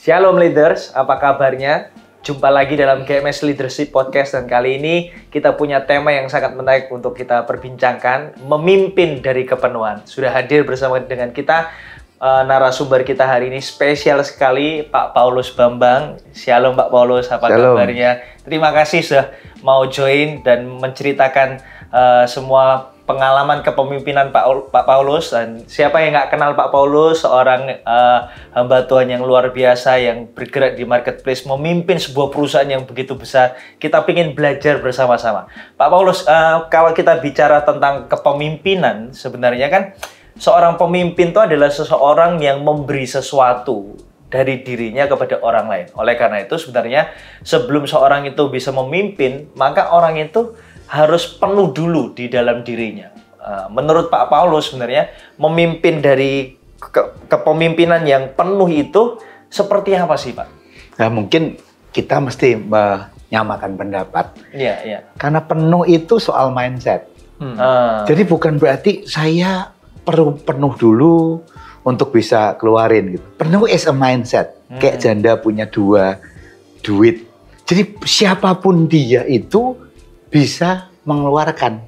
Shalom leaders, apa kabarnya? Jumpa lagi dalam GMS Leadership Podcast dan kali ini kita punya tema yang sangat menarik untuk kita perbincangkan, memimpin dari kepenuhan. Sudah hadir bersama dengan kita narasumber kita hari ini spesial sekali, Pak Paulus Bambang. Shalom Pak Paulus, apa kabarnya? Terima kasih sudah mau join dan menceritakan semua pengalaman kepemimpinan Pak Paulus. Dan siapa yang nggak kenal Pak Paulus, seorang hamba Tuhan yang luar biasa yang bergerak di marketplace, memimpin sebuah perusahaan yang begitu besar. Kita ingin belajar bersama-sama. Pak Paulus, kalau kita bicara tentang kepemimpinan, sebenarnya kan seorang pemimpin itu adalah seseorang yang memberi sesuatu dari dirinya kepada orang lain. Oleh karena itu sebenarnya sebelum seorang itu bisa memimpin, maka orang itu harus penuh dulu di dalam dirinya. Menurut Pak Paulus sebenarnya memimpin dari kepemimpinan yang penuh itu seperti apa sih Pak? Nah, mungkin kita mesti menyamakan pendapat. Iya. Karena penuh itu soal mindset. Jadi bukan berarti saya perlu penuh dulu untuk bisa keluarin gitu. Penuh is a mindset. Kayak janda punya 2 duit. Jadi siapapun dia itu bisa mengeluarkan.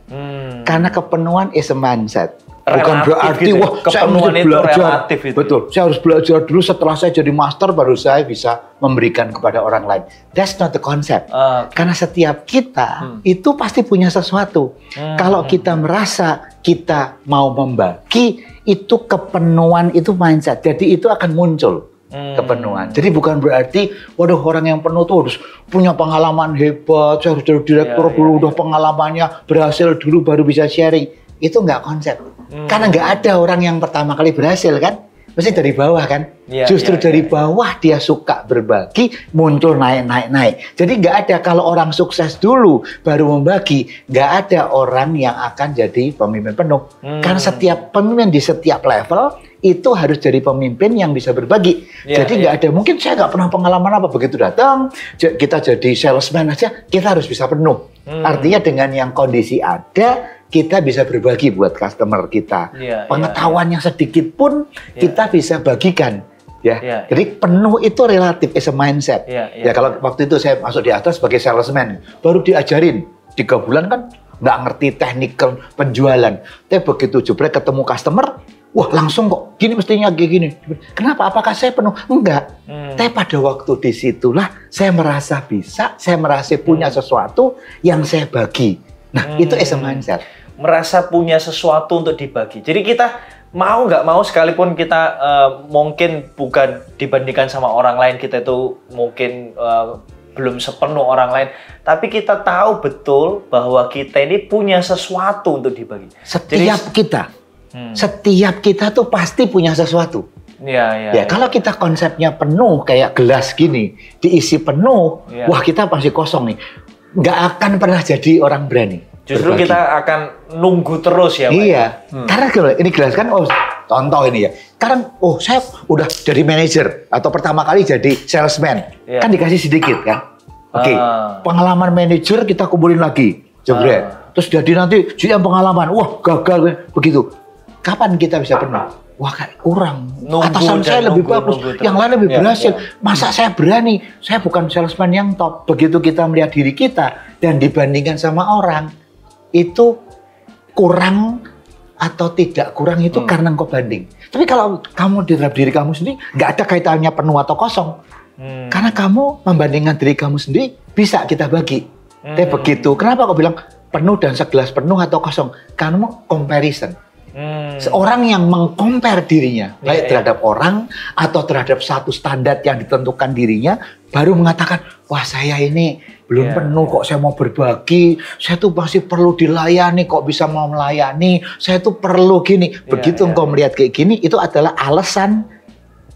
Karena kepenuhan is a mindset. Bukan berarti gitu, wah saya mesti belajar. Betul. Saya harus belajar dulu, setelah saya jadi master baru saya bisa memberikan kepada orang lain. That's not the concept. Karena setiap kita itu pasti punya sesuatu. Kalau kita merasa kita mau membagi, itu kepenuhan, itu mindset. Jadi itu akan muncul kepenuhan. Jadi bukan berarti waduh orang yang penuh tuh harus punya pengalaman hebat, saya harus jadi direktur dulu, udah pengalamannya berhasil dulu baru bisa sharing. Itu nggak konsep. Karena nggak ada orang yang pertama kali berhasil kan, mesti dari bawah kan. Justru dari bawah dia suka berbagi, muncul naik. Jadi nggak ada kalau orang sukses dulu baru membagi, nggak ada orang yang akan jadi pemimpin penuh. Karena setiap pemimpin di setiap level itu harus jadi pemimpin yang bisa berbagi. Jadi nggak ada, mungkin saya nggak pernah pengalaman apa, begitu datang kita jadi salesman aja kita harus bisa penuh. Artinya dengan yang kondisi ada kita bisa berbagi buat customer kita. Pengetahuan yang sedikit pun kita bisa bagikan. Jadi penuh itu relatif, is a mindset. Kalau waktu itu saya masuk di atas sebagai salesman, baru diajarin 3 bulan kan nggak ngerti teknik penjualan. Tapi begitu jebrek ketemu customer, wah langsung kok gini mestinya kayak gini. Kenapa? Apakah saya penuh? Enggak. Tapi pada waktu disitulah saya merasa bisa, saya merasa punya sesuatu yang saya bagi. Nah itu is a mindset. Merasa punya sesuatu untuk dibagi. Jadi kita mau nggak mau, sekalipun kita mungkin bukan dibandingkan sama orang lain, kita itu mungkin belum sepenuh orang lain, tapi kita tahu betul bahwa kita ini punya sesuatu untuk dibagi. Setiap kita tuh pasti punya sesuatu. Kalau kita konsepnya penuh kayak gelas gini, diisi penuh, wah kita pasti kosong nih. Nggak akan pernah jadi orang berani. Justru berbagi. Kita akan nunggu terus ya Pak. Karena ini gelas kan, contoh ini ya. Sekarang, saya udah jadi manajer atau pertama kali jadi salesman, kan dikasih sedikit kan. Pengalaman manajer kita kumpulin lagi, jebret. Terus jadi nanti GM pengalaman, wah gagal begitu. Kapan kita bisa penuh? Wah kurang. Atasan saya lebih bagus, yang lain lebih berhasil. Masa saya berani? Saya bukan salesman yang top. Begitu kita melihat diri kita dan dibandingkan sama orang, itu kurang atau tidak kurang itu karena engkau banding. Tapi kalau kamu di dalam diri kamu sendiri, nggak ada kaitannya penuh atau kosong. Karena kamu membandingkan diri kamu sendiri, bisa kita bagi. Tapi begitu, kenapa kau bilang penuh dan segelas penuh atau kosong? Karena comparison. Seorang yang meng-compare dirinya baik terhadap orang atau terhadap satu standar yang ditentukan dirinya, baru mengatakan, wah saya ini belum penuh kok, saya mau berbagi, saya tuh masih perlu dilayani, kok bisa mau melayani, saya tuh perlu gini. Begitu engkau melihat kayak gini, itu adalah alasan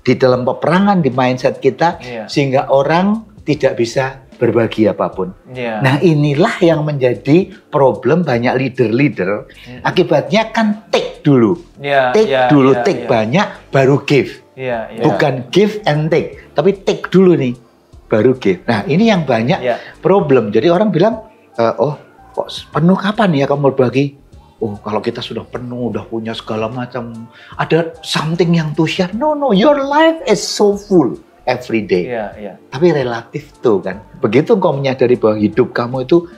di dalam peperangan di mindset kita, sehingga orang tidak bisa berbagi apapun. Nah inilah yang menjadi problem banyak leader-leader. Akibatnya kan take dulu. Take banyak baru give. Bukan give and take, tapi take dulu nih baru give. Nah ini yang banyak problem. Jadi orang bilang, kok penuh kapan ya kamu berbagi? Kalau kita sudah penuh, udah punya segala macam, ada something yang to share. No, your life is so full. every day. Iya. Tapi relatif tuh kan. Begitu kau menyadari bahwa hidup kamu itu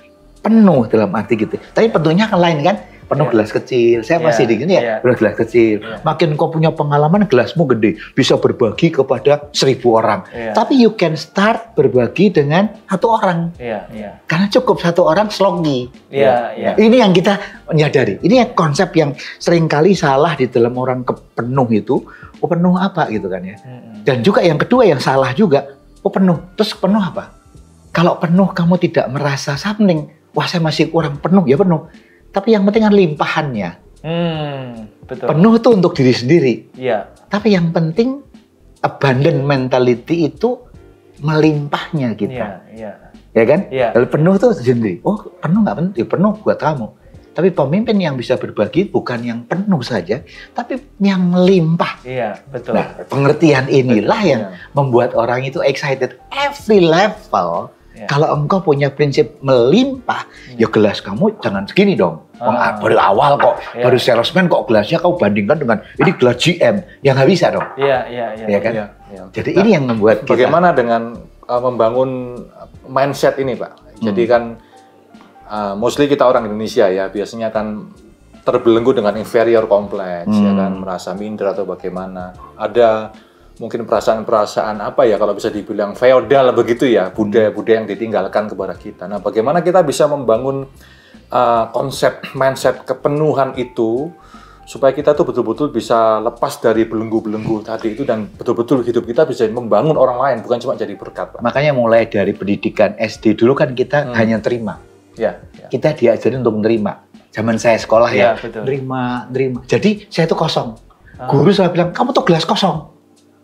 penuh dalam arti gitu. Tapi bentuknya kan lain kan. Penuh gelas kecil. Saya masih di gini ya, gelas kecil. Makin kau punya pengalaman, gelasmu gede. Bisa berbagi kepada 1.000 orang. Tapi you can start berbagi dengan 1 orang. Karena cukup 1 orang selongi. Ini yang kita menyadari. Ini konsep yang seringkali salah di dalam orang penuh itu. Oh, penuh apa gitu kan ya. Dan juga yang kedua yang salah juga. Oh, penuh. Terus penuh apa? Kalau penuh kamu tidak merasa something. Wah, saya masih kurang penuh. Ya penuh. Tapi yang penting kan limpahannya. Betul. Penuh itu untuk diri sendiri. Iya. Tapi yang penting abundant mentality itu melimpahnya kita. Iya. Ya kan? Iya. Kalau penuh itu sendiri. Oh, penuh nggak penting. Ya, penuh buat kamu. Tapi pemimpin yang bisa berbagi bukan yang penuh saja, tapi yang melimpah. Iya, betul. Nah, pengertian inilah yang membuat orang itu excited. Every level. Kalau engkau punya prinsip melimpah, ya gelas kamu jangan segini dong. Baru awal kok, baru salesman kok gelasnya kau bandingkan dengan ini gelas GM, yang nggak bisa dong. Iya kan? Jadi ini yang membuat kita. Bagaimana dengan membangun mindset ini, Pak? Jadi kan mostly kita orang Indonesia ya, biasanya kan terbelenggu dengan inferior complex, ya kan, merasa minder atau bagaimana. Ada mungkin perasaan-perasaan apa ya kalau bisa dibilang feodal begitu ya, budaya-budaya yang ditinggalkan kepada kita. Nah, bagaimana kita bisa membangun konsep mindset kepenuhan itu supaya kita tuh betul-betul bisa lepas dari belenggu-belenggu tadi itu dan betul-betul hidup kita bisa membangun orang lain, bukan cuma jadi berkat, Pak. Makanya mulai dari pendidikan SD dulu kan kita hanya terima. Kita diajarin untuk menerima. Zaman saya sekolah nerima. Jadi saya tuh kosong. Guru saya bilang, kamu tuh gelas kosong.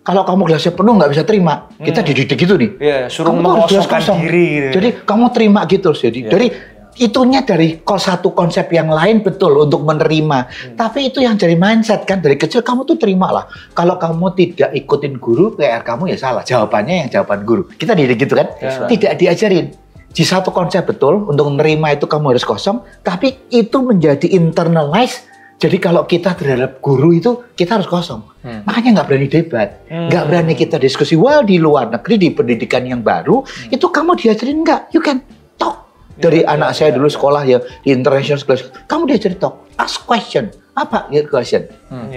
Kalau kamu gelasnya penuh nggak bisa terima, kita dididik gitu nih. Suruh kamu mengosongkan diri. Gitu. Jadi kamu terima gitu. Jadi itunya dari satu konsep yang lain betul untuk menerima. Tapi itu yang dari mindset kan dari kecil kamu tuh terimalah. Kalau kamu tidak ikutin guru, PR kamu ya salah. Jawabannya yang jawaban guru. Kita dididik gitu kan? Tidak diajarin. Di satu konsep betul untuk menerima itu kamu harus kosong. Tapi itu menjadi internalize. Jadi kalau kita terhadap guru itu, kita harus kosong. Makanya nggak berani debat. Nggak berani kita diskusi. Well, di luar negeri, di pendidikan yang baru, itu kamu diajarin nggak? You can talk. Dari anak saya dulu sekolah ya, di international school, kamu diajarin talk. Ask question. Apa question?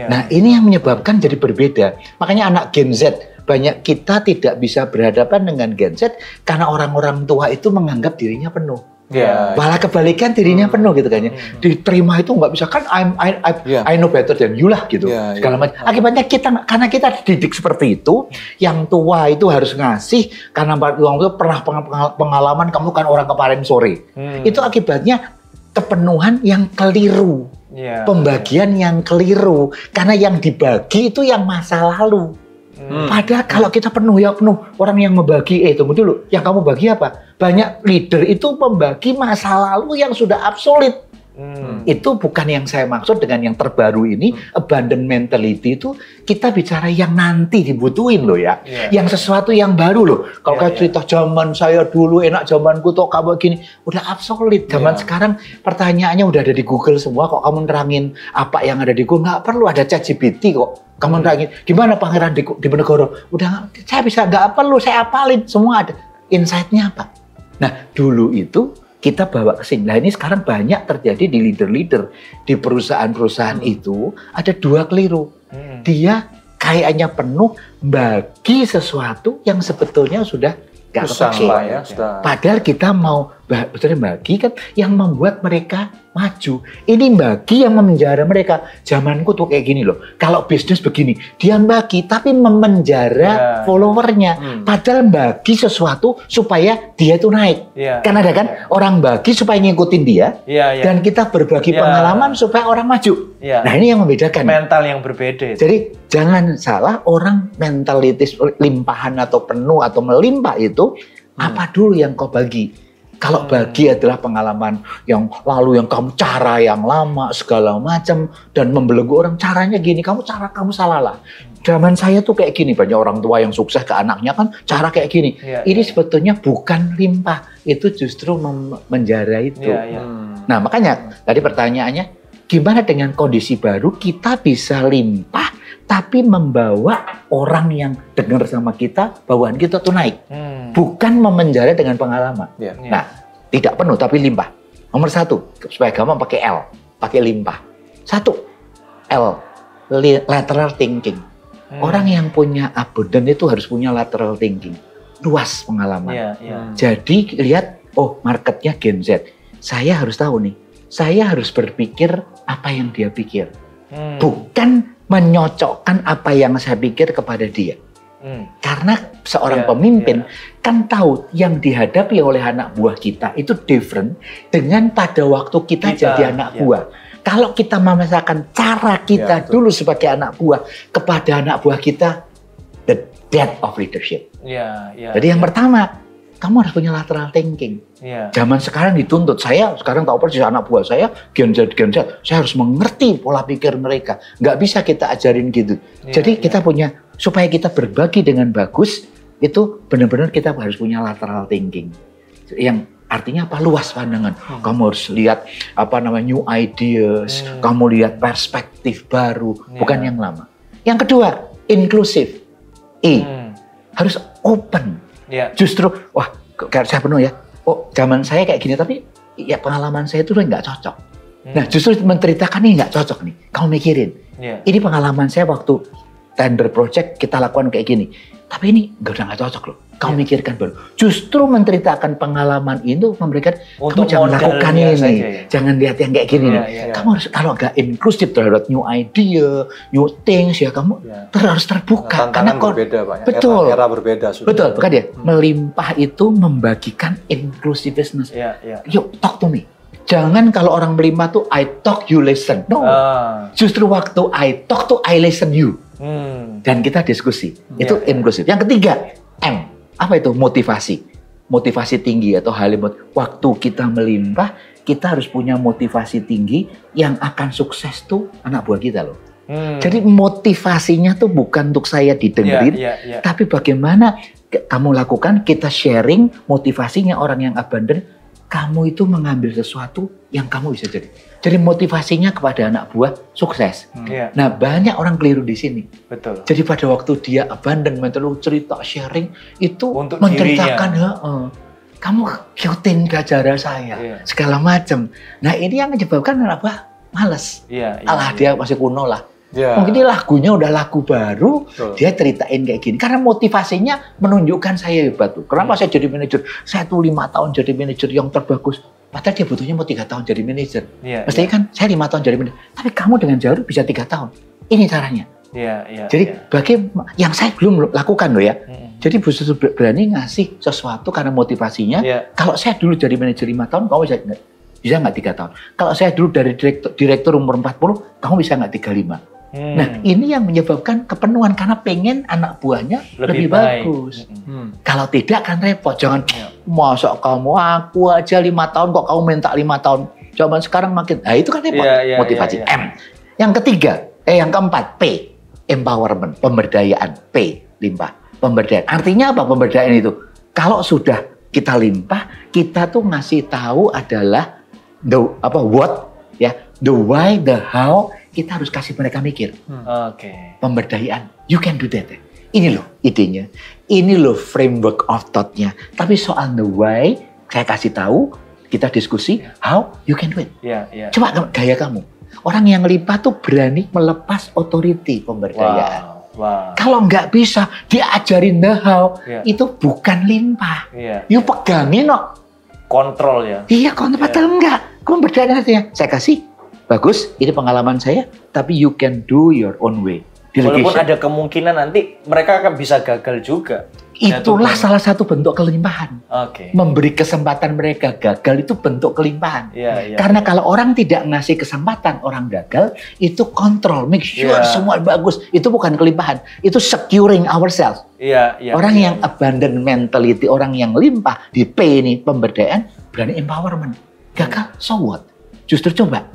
Nah, ini yang menyebabkan jadi berbeda. Makanya anak Gen Z, banyak kita tidak bisa berhadapan dengan Gen Z, karena orang-orang tua itu menganggap dirinya penuh. Malah kebalikan dirinya penuh gitu kan ya. Diterima itu nggak bisa kan I know better than you lah gitu. Segala macam. Akibatnya karena kita dididik seperti itu, yang tua itu harus ngasih karena orang tua pernah pengalaman kamu kan orang kemarin sore. Itu akibatnya kepenuhan yang keliru. Pembagian yang keliru karena yang dibagi itu yang masa lalu. Padahal kalau kita penuh ya penuh. Orang yang membagi, tunggu dulu, yang kamu bagi apa? Banyak leader itu membagi masa lalu yang sudah obsolete. Itu bukan yang saya maksud dengan yang terbaru ini. Abundant mentality itu kita bicara yang nanti dibutuhin loh ya. Yang sesuatu yang baru loh. Kalau kayak cerita zaman saya dulu enak, zamanku tuh kamu gini, udah obsolete. Zaman sekarang pertanyaannya udah ada di Google semua. Kok kamu nerangin apa yang ada di Google? Nggak perlu ada ChatGPT kok. Kamu nerangin gimana pangeran di Penegoro? Udah saya bisa, nggak perlu saya apalin semua ada. Insight-nya apa? Nah dulu itu kita bawa ke sini. Nah ini sekarang banyak terjadi di leader-leader di perusahaan-perusahaan itu ada 2 keliru. Dia kayaknya penuh bagi sesuatu yang sebetulnya sudah gak kepake. Padahal kita mau bagi kan yang membuat mereka maju. Ini bagi yang memenjara mereka. Zamanku tuh kayak gini loh. Kalau bisnis begini, dia bagi tapi memenjara followernya. Padahal bagi sesuatu supaya dia tuh naik. Kan ada kan orang bagi supaya ngikutin dia. Dan kita berbagi pengalaman supaya orang maju. Nah ini yang membedakan. Mental yang berbeda. Jadi jangan salah, orang mentalitas limpahan atau penuh atau melimpah itu apa dulu yang kau bagi. Kalau bagi adalah pengalaman yang lalu, yang kamu cara yang lama segala macam dan membelenggu orang, caranya gini, cara kamu salah lah. Zaman saya tuh kayak gini, banyak orang tua yang sukses ke anaknya kan cara kayak gini. Ini sebetulnya bukan limpah, itu justru menjara itu. Nah makanya tadi pertanyaannya, gimana dengan kondisi baru kita bisa limpah tapi membawa orang yang dengar sama kita, bawaan kita tuh naik. Bukan memenjara dengan pengalaman. Nah, tidak penuh tapi limpah. Nomor 1, supaya gampang pakai L, pakai limpah. 1, L, lateral thinking. Orang yang punya abundant itu harus punya lateral thinking. Luas pengalaman. Jadi lihat, oh marketnya Gen Z. Saya harus tahu nih, saya harus berpikir apa yang dia pikir. Bukan menyocokkan apa yang saya pikir kepada dia. Karena seorang pemimpin kan tahu yang dihadapi oleh anak buah kita itu different dengan pada waktu kita jadi anak buah. Kalau kita memaksakan cara kita dulu sebagai anak buah kepada anak buah kita, the death of leadership. Jadi yang pertama, kamu harus punya lateral thinking. Zaman sekarang dituntut, saya sekarang tahu persis anak buah saya, Gen Z, saya harus mengerti pola pikir mereka. Nggak bisa kita ajarin gitu. Jadi kita punya, supaya kita berbagi dengan bagus, itu benar-benar kita harus punya lateral thinking. Yang artinya apa? Luas pandangan. Kamu harus lihat new ideas, kamu lihat perspektif baru, bukan yang lama. Yang kedua, inklusif. Harus open. Justru, wah, saya penuh ya. Oh, zaman saya kayak gini, tapi ya pengalaman saya itu nggak cocok. Nah, justru menceritakan ini nggak cocok nih. Kamu mikirin. Ini pengalaman saya waktu tender project kita lakukan kayak gini. Tapi ini udah nggak cocok loh. Kamu mikirkan baru. Justru menceritakan pengalaman itu memberikan, kamu jangan lakukan ini. Jangan lihat yang kayak gini nih. Kamu harus, kalau nggak inklusif terhadap new idea, new things ya kamu harus terbuka. Tantangan berbeda Pak. Betul. Era berbeda sudah. Betul, bukan ya? Melimpah itu membagikan inclusiveness. Yuk, talk to me. Jangan kalau orang melimpah tuh I talk you listen. No. Justru waktu I talk to I listen you. Dan kita diskusi. Itu inklusif. Yang ketiga, M. Apa itu? Motivasi. Motivasi tinggi atau halimut. Waktu kita melimpah, kita harus punya motivasi tinggi yang akan sukses tuh anak buah kita loh. Jadi motivasinya tuh bukan untuk saya didengerin, tapi bagaimana kamu lakukan, kita sharing motivasinya orang yang abundant, kamu itu mengambil sesuatu yang kamu bisa jadi. Jadi motivasinya kepada anak buah sukses. Nah, banyak orang keliru di sini. Betul. Jadi pada waktu dia abandon, mental cerita, sharing itu untuk menceritakan, kamu ikutin gajara saya, segala macam. Nah, ini yang menyebabkan anak buah males. Alah, dia masih kuno lah. Mungkin ini lagunya udah lagu baru, dia ceritain kayak gini. Karena motivasinya menunjukkan saya hebat tuh. Kenapa saya jadi manajer? Saya tuh 5 tahun jadi manajer yang terbagus. Padahal dia butuhnya mau 3 tahun jadi manajer. Mestinya kan saya 5 tahun jadi manajer. Tapi kamu dengan Jaru bisa 3 tahun. Ini caranya. Jadi yang saya belum lakukan loh ya. Jadi justru berani ngasih sesuatu karena motivasinya. Kalau saya dulu jadi manajer 5 tahun, kamu bisa nggak 3 tahun. Kalau saya dulu dari direktur umur 40, kamu bisa nggak 35. Nah, ini yang menyebabkan kepenuhan karena pengen anak buahnya lebih bagus. Kalau tidak kan repot. Jangan, masa kamu aku aja 5 tahun kok kamu minta 5 tahun. Zaman sekarang makin, nah itu kan repot. Motivasi. M. Yang ketiga, yang keempat, P. Empowerment, pemberdayaan. P, limpah. Pemberdayaan. Artinya apa pemberdayaan itu? Kalau sudah kita limpah, kita tuh ngasih tahu adalah what, ya, the why, the how. Kita harus kasih mereka mikir. Pemberdayaan. You can do that. Ini loh idenya. Ini loh framework of thought-nya. Tapi soal the why, saya kasih tahu, kita diskusi, how you can do it. Coba gaya kamu. Orang yang limpah tuh berani melepas authority pemberdayaan. Kalau nggak bisa, diajarin the how, itu bukan limpah. You pegangin kok. Kontrol ya. Iya, kontrol. Padahal enggak. Pemberdayaan artinya, saya kasih. Bagus, ini pengalaman saya, tapi you can do your own way. Walaupun ada kemungkinan nanti mereka akan bisa gagal juga. Itulah salah satu bentuk kelimpahan. Memberi kesempatan mereka gagal itu bentuk kelimpahan. Karena kalau orang tidak ngasih kesempatan orang gagal, itu kontrol, make sure semua bagus. Itu bukan kelimpahan, itu securing ourselves. Orang yang abundant mentality, orang yang limpah di P ini pemberdayaan, berani empowerment. Gagal, so what? Justru coba.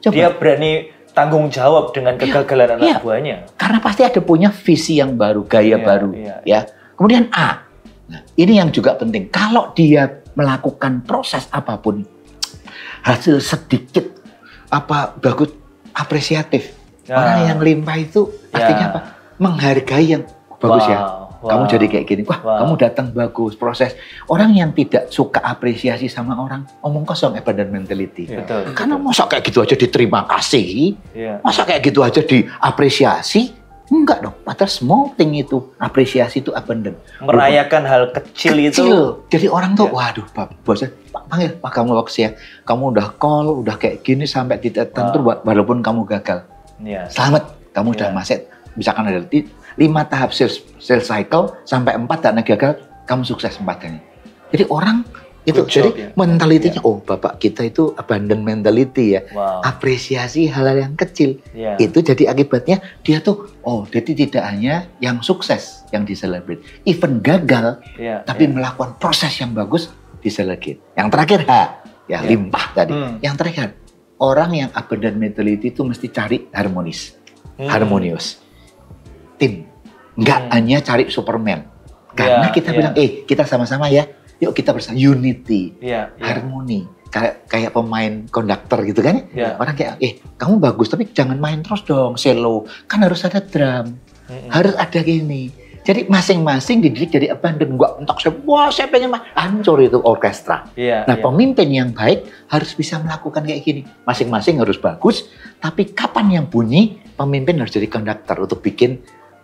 Dia berani tanggung jawab dengan kegagalan anak buahnya. Karena pasti ada punya visi yang baru, gaya baru. Ya. Kemudian A. Nah, ini yang juga penting. Kalau dia melakukan proses apapun, hasil sedikit bagus, apresiatif. Orang yang limpah itu artinya apa? Menghargai yang bagus ya. Kamu jadi kayak gini, kamu datang bagus, proses. Orang yang tidak suka apresiasi sama orang, omong kosong, abandonment mentality. Betul. Karena masa kayak gitu aja diterima kasih, masa kayak gitu aja diapresiasi, enggak dong. Padahal small thing itu, apresiasi itu abandon. Merayakan hal kecil itu. Jadi orang tuh, waduh, bosnya, panggil, Pak kamu bagus ya. Kamu udah call, udah kayak gini sampai titik tertentu, walaupun kamu gagal. Selamat, kamu udah masuk. Misalkan ada 5 tahap sales cycle sampai 4 dan gagal, kamu sukses 4-nya. Jadi orang itu jadi mentalitinya, oh bapak kita itu abandon mentality ya. Apresiasi hal-hal yang kecil. Itu jadi akibatnya dia tuh, jadi tidak hanya yang sukses yang diselebrate, even gagal, tapi melakukan proses yang bagus diselebrate. Yang terakhir limpah tadi. Yang terakhir, orang yang abandon mentality itu mesti cari harmonius. Tim, nggak hanya cari Superman, karena kita bilang, kita sama-sama ya, yuk kita bersama, unity, harmoni, kayak pemain konduktor gitu kan ya, orang kayak, kamu bagus tapi jangan main terus dong, selo, kan harus ada drum, harus ada gini, jadi masing-masing dididik jadi abandon, nggak entok saya pengen main, hancur itu orkestra. Pemimpin yang baik harus bisa melakukan kayak gini, masing-masing harus bagus, tapi kapan yang bunyi, pemimpin harus jadi konduktor untuk bikin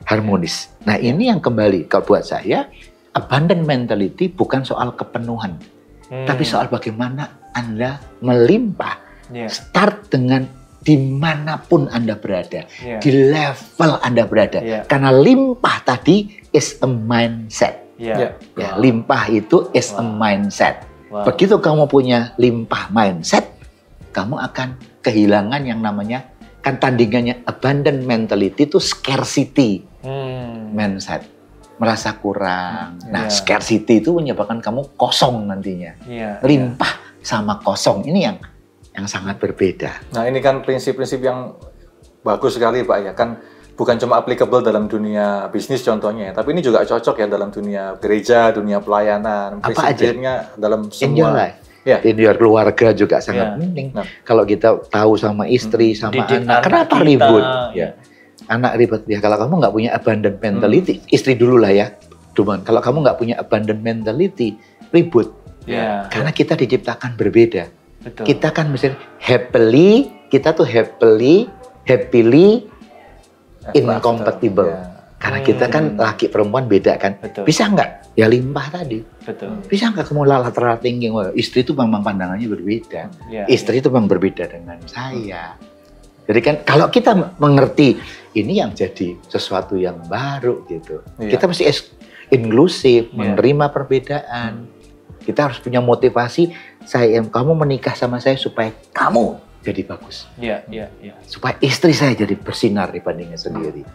harmonis. Nah ini yang kembali kalau buat saya, abundant mentality bukan soal kepenuhan, tapi soal bagaimana Anda melimpah. Start dengan dimanapun Anda berada, di level Anda berada. Karena limpah tadi is a mindset. Limpah itu is a mindset. Begitu kamu punya limpah mindset, kamu akan kehilangan yang namanya, kan tandingannya abundant mentality itu scarcity mindset, merasa kurang. Nah, scarcity itu menyebabkan kamu kosong nantinya. Limpah sama kosong ini yang sangat berbeda. Nah, ini kan prinsip-prinsip yang bagus sekali Pak ya, kan bukan cuma applicable dalam dunia bisnis contohnya, tapi ini juga cocok ya dalam dunia gereja, dunia pelayanan, prinsip-prinsipnya dalam semua. In your keluarga juga sangat penting. Kalau kita tahu sama istri, sama anak, kenapa ribut? Anak ribet ya. Kalau kamu nggak punya abundant mentality, istri dulu lah ya. Cuman kalau kamu nggak punya abundant mentality, ribut. Karena kita diciptakan berbeda. Betul. Kita kan mesti happily incompatible. Karena kita kan laki perempuan beda kan. Bisa nggak? Ya limpah tadi. Bisa nggak kamu lateral thinking? Istri itu memang pandangannya berbeda. Istri itu memang berbeda dengan saya. Jadi kan kalau kita mengerti ini yang jadi sesuatu yang baru gitu. Kita mesti inklusif, menerima perbedaan. Kita harus punya motivasi, kamu menikah sama saya supaya kamu jadi bagus. Supaya istri saya jadi bersinar dibandingnya sendiri.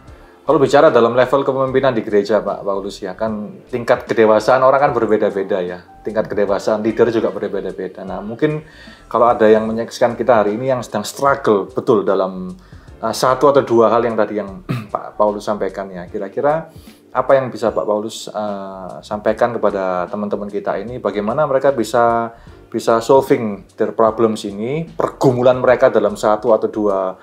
Kalau bicara dalam level kepemimpinan di gereja Pak Paulus ya, kan tingkat kedewasaan orang kan berbeda-beda ya. Tingkat kedewasaan leader juga berbeda-beda. Nah mungkin kalau ada yang menyaksikan kita hari ini yang sedang struggle betul dalam satu atau dua hal yang tadi yang Pak Paulus sampaikan ya. Kira-kira apa yang bisa Pak Paulus sampaikan kepada teman-teman kita ini, bagaimana mereka bisa solving their problems ini, pergumulan mereka dalam satu atau dua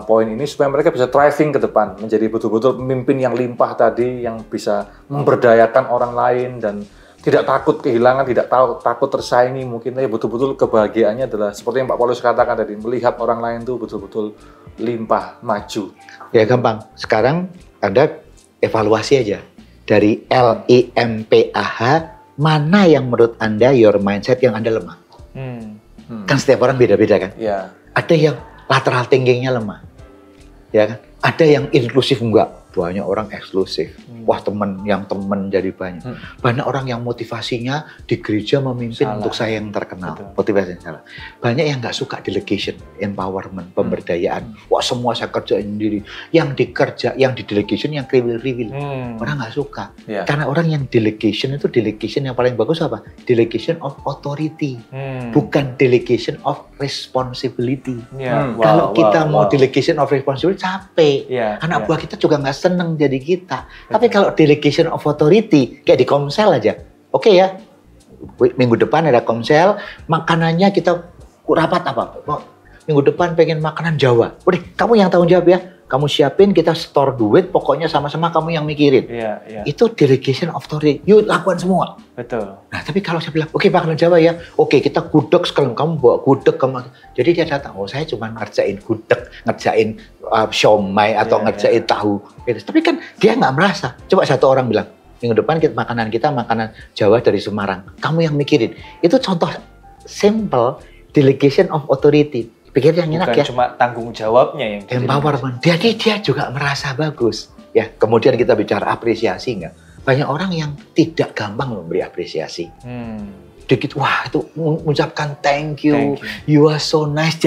poin ini, supaya mereka bisa thriving ke depan, menjadi betul-betul pemimpin yang limpah tadi, yang bisa memberdayakan orang lain dan tidak takut kehilangan, tidak takut tersaingi. Mungkin betul-betul kebahagiaannya adalah seperti yang Pak Paulus katakan tadi, melihat orang lain tuh betul-betul limpah, maju. Ya gampang. Sekarang ada evaluasi aja dari LIMPAH, mana yang menurut Anda your mindset yang Anda lemah. Kan setiap orang beda-beda kan. Ada yang lateral thinkingnya lemah, ya kan? Ada yang inklusif enggak, banyak orang eksklusif. Wah teman jadi banyak. Banyak orang yang motivasinya di gereja memimpin untuk saya yang terkenal. Motivasinya salah. Banyak yang nggak suka delegation, empowerment, pemberdayaan. Wah semua saya kerjain sendiri. Yang di delegation yang kriwil-kriwil. Orang nggak suka. Karena orang yang delegation yang paling bagus apa? Delegation of authority, bukan delegation of responsibility. Kalau kita mau delegation of responsibility capek. Anak buah kita juga nggak seneng jadi kita. Tapi kalau delegation of authority, kayak di Komsel aja. Oke ya, minggu depan ada Komsel, makanannya kita rapat apa? Minggu depan pengen makanan Jawa. Udah, kamu yang tanggung jawab ya. kamu siapin, kita store duit, pokoknya sama-sama kamu yang mikirin. Itu delegation of authority. You lakukan semua. Betul. Nah, tapi kalau saya bilang, oke Pak Jawa ya, oke kita gudeg sekalian, kamu bawa gudeg, jadi dia datang, oh saya cuma ngerjain gudeg, ngerjain siomay atau ngerjain tahu. Tapi kan dia nggak merasa. Coba satu orang bilang, minggu depan makanan kita makanan Jawa dari Semarang, kamu yang mikirin. Itu contoh simple delegation of authority. Pikir yang enak ya. Bukan cuma tanggung jawabnya yang empowerment. Jadi dia juga merasa bagus. Ya, kemudian kita bicara apresiasi nggak? Banyak orang yang tidak gampang memberi apresiasi. Dikit, wah itu mengucapkan thank you, you are so nice.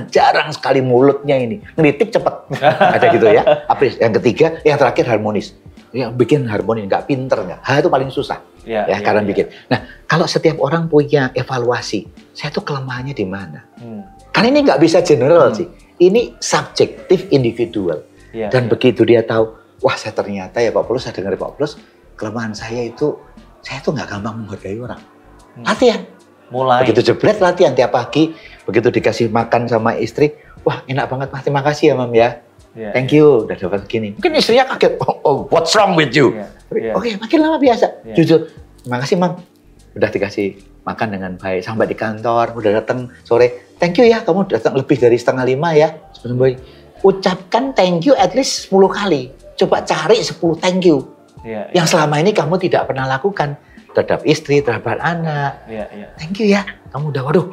Jarang sekali mulutnya ini. Ngeritik cepet. Ada gitu ya. Yang ketiga, yang terakhir harmonis. Yang bikin harmonis, nggak pinter nggak? Itu paling susah. Karena bikin. Nah, kalau setiap orang punya evaluasi, saya tuh kelemahannya di mana? Karena ini nggak bisa general sih. Ini subjektif individual. Dan begitu dia tahu, wah saya ternyata ya Pak Paulus, saya dengar Pak Paulus, kelemahan saya tuh nggak gampang menghargai orang. Latihan. Mulai. Begitu jebret latihan tiap pagi, begitu dikasih makan sama istri, wah enak banget Mas, terima kasih ya Mam ya. Thank you, udah dapat gini. Mungkin istrinya kaget, oh what's wrong with you? Oke, makin lama biasa. Jujur, terima kasih Mam, udah dikasih makan dengan baik. Sampai di kantor, udah datang sore, thank you ya, kamu datang lebih dari 4:30 ya. Ucapkan thank you at least 10 kali. Coba cari 10 thank you. Yang selama ini kamu tidak pernah lakukan. Terhadap istri, terhadap anak. Thank you ya, kamu udah, waduh,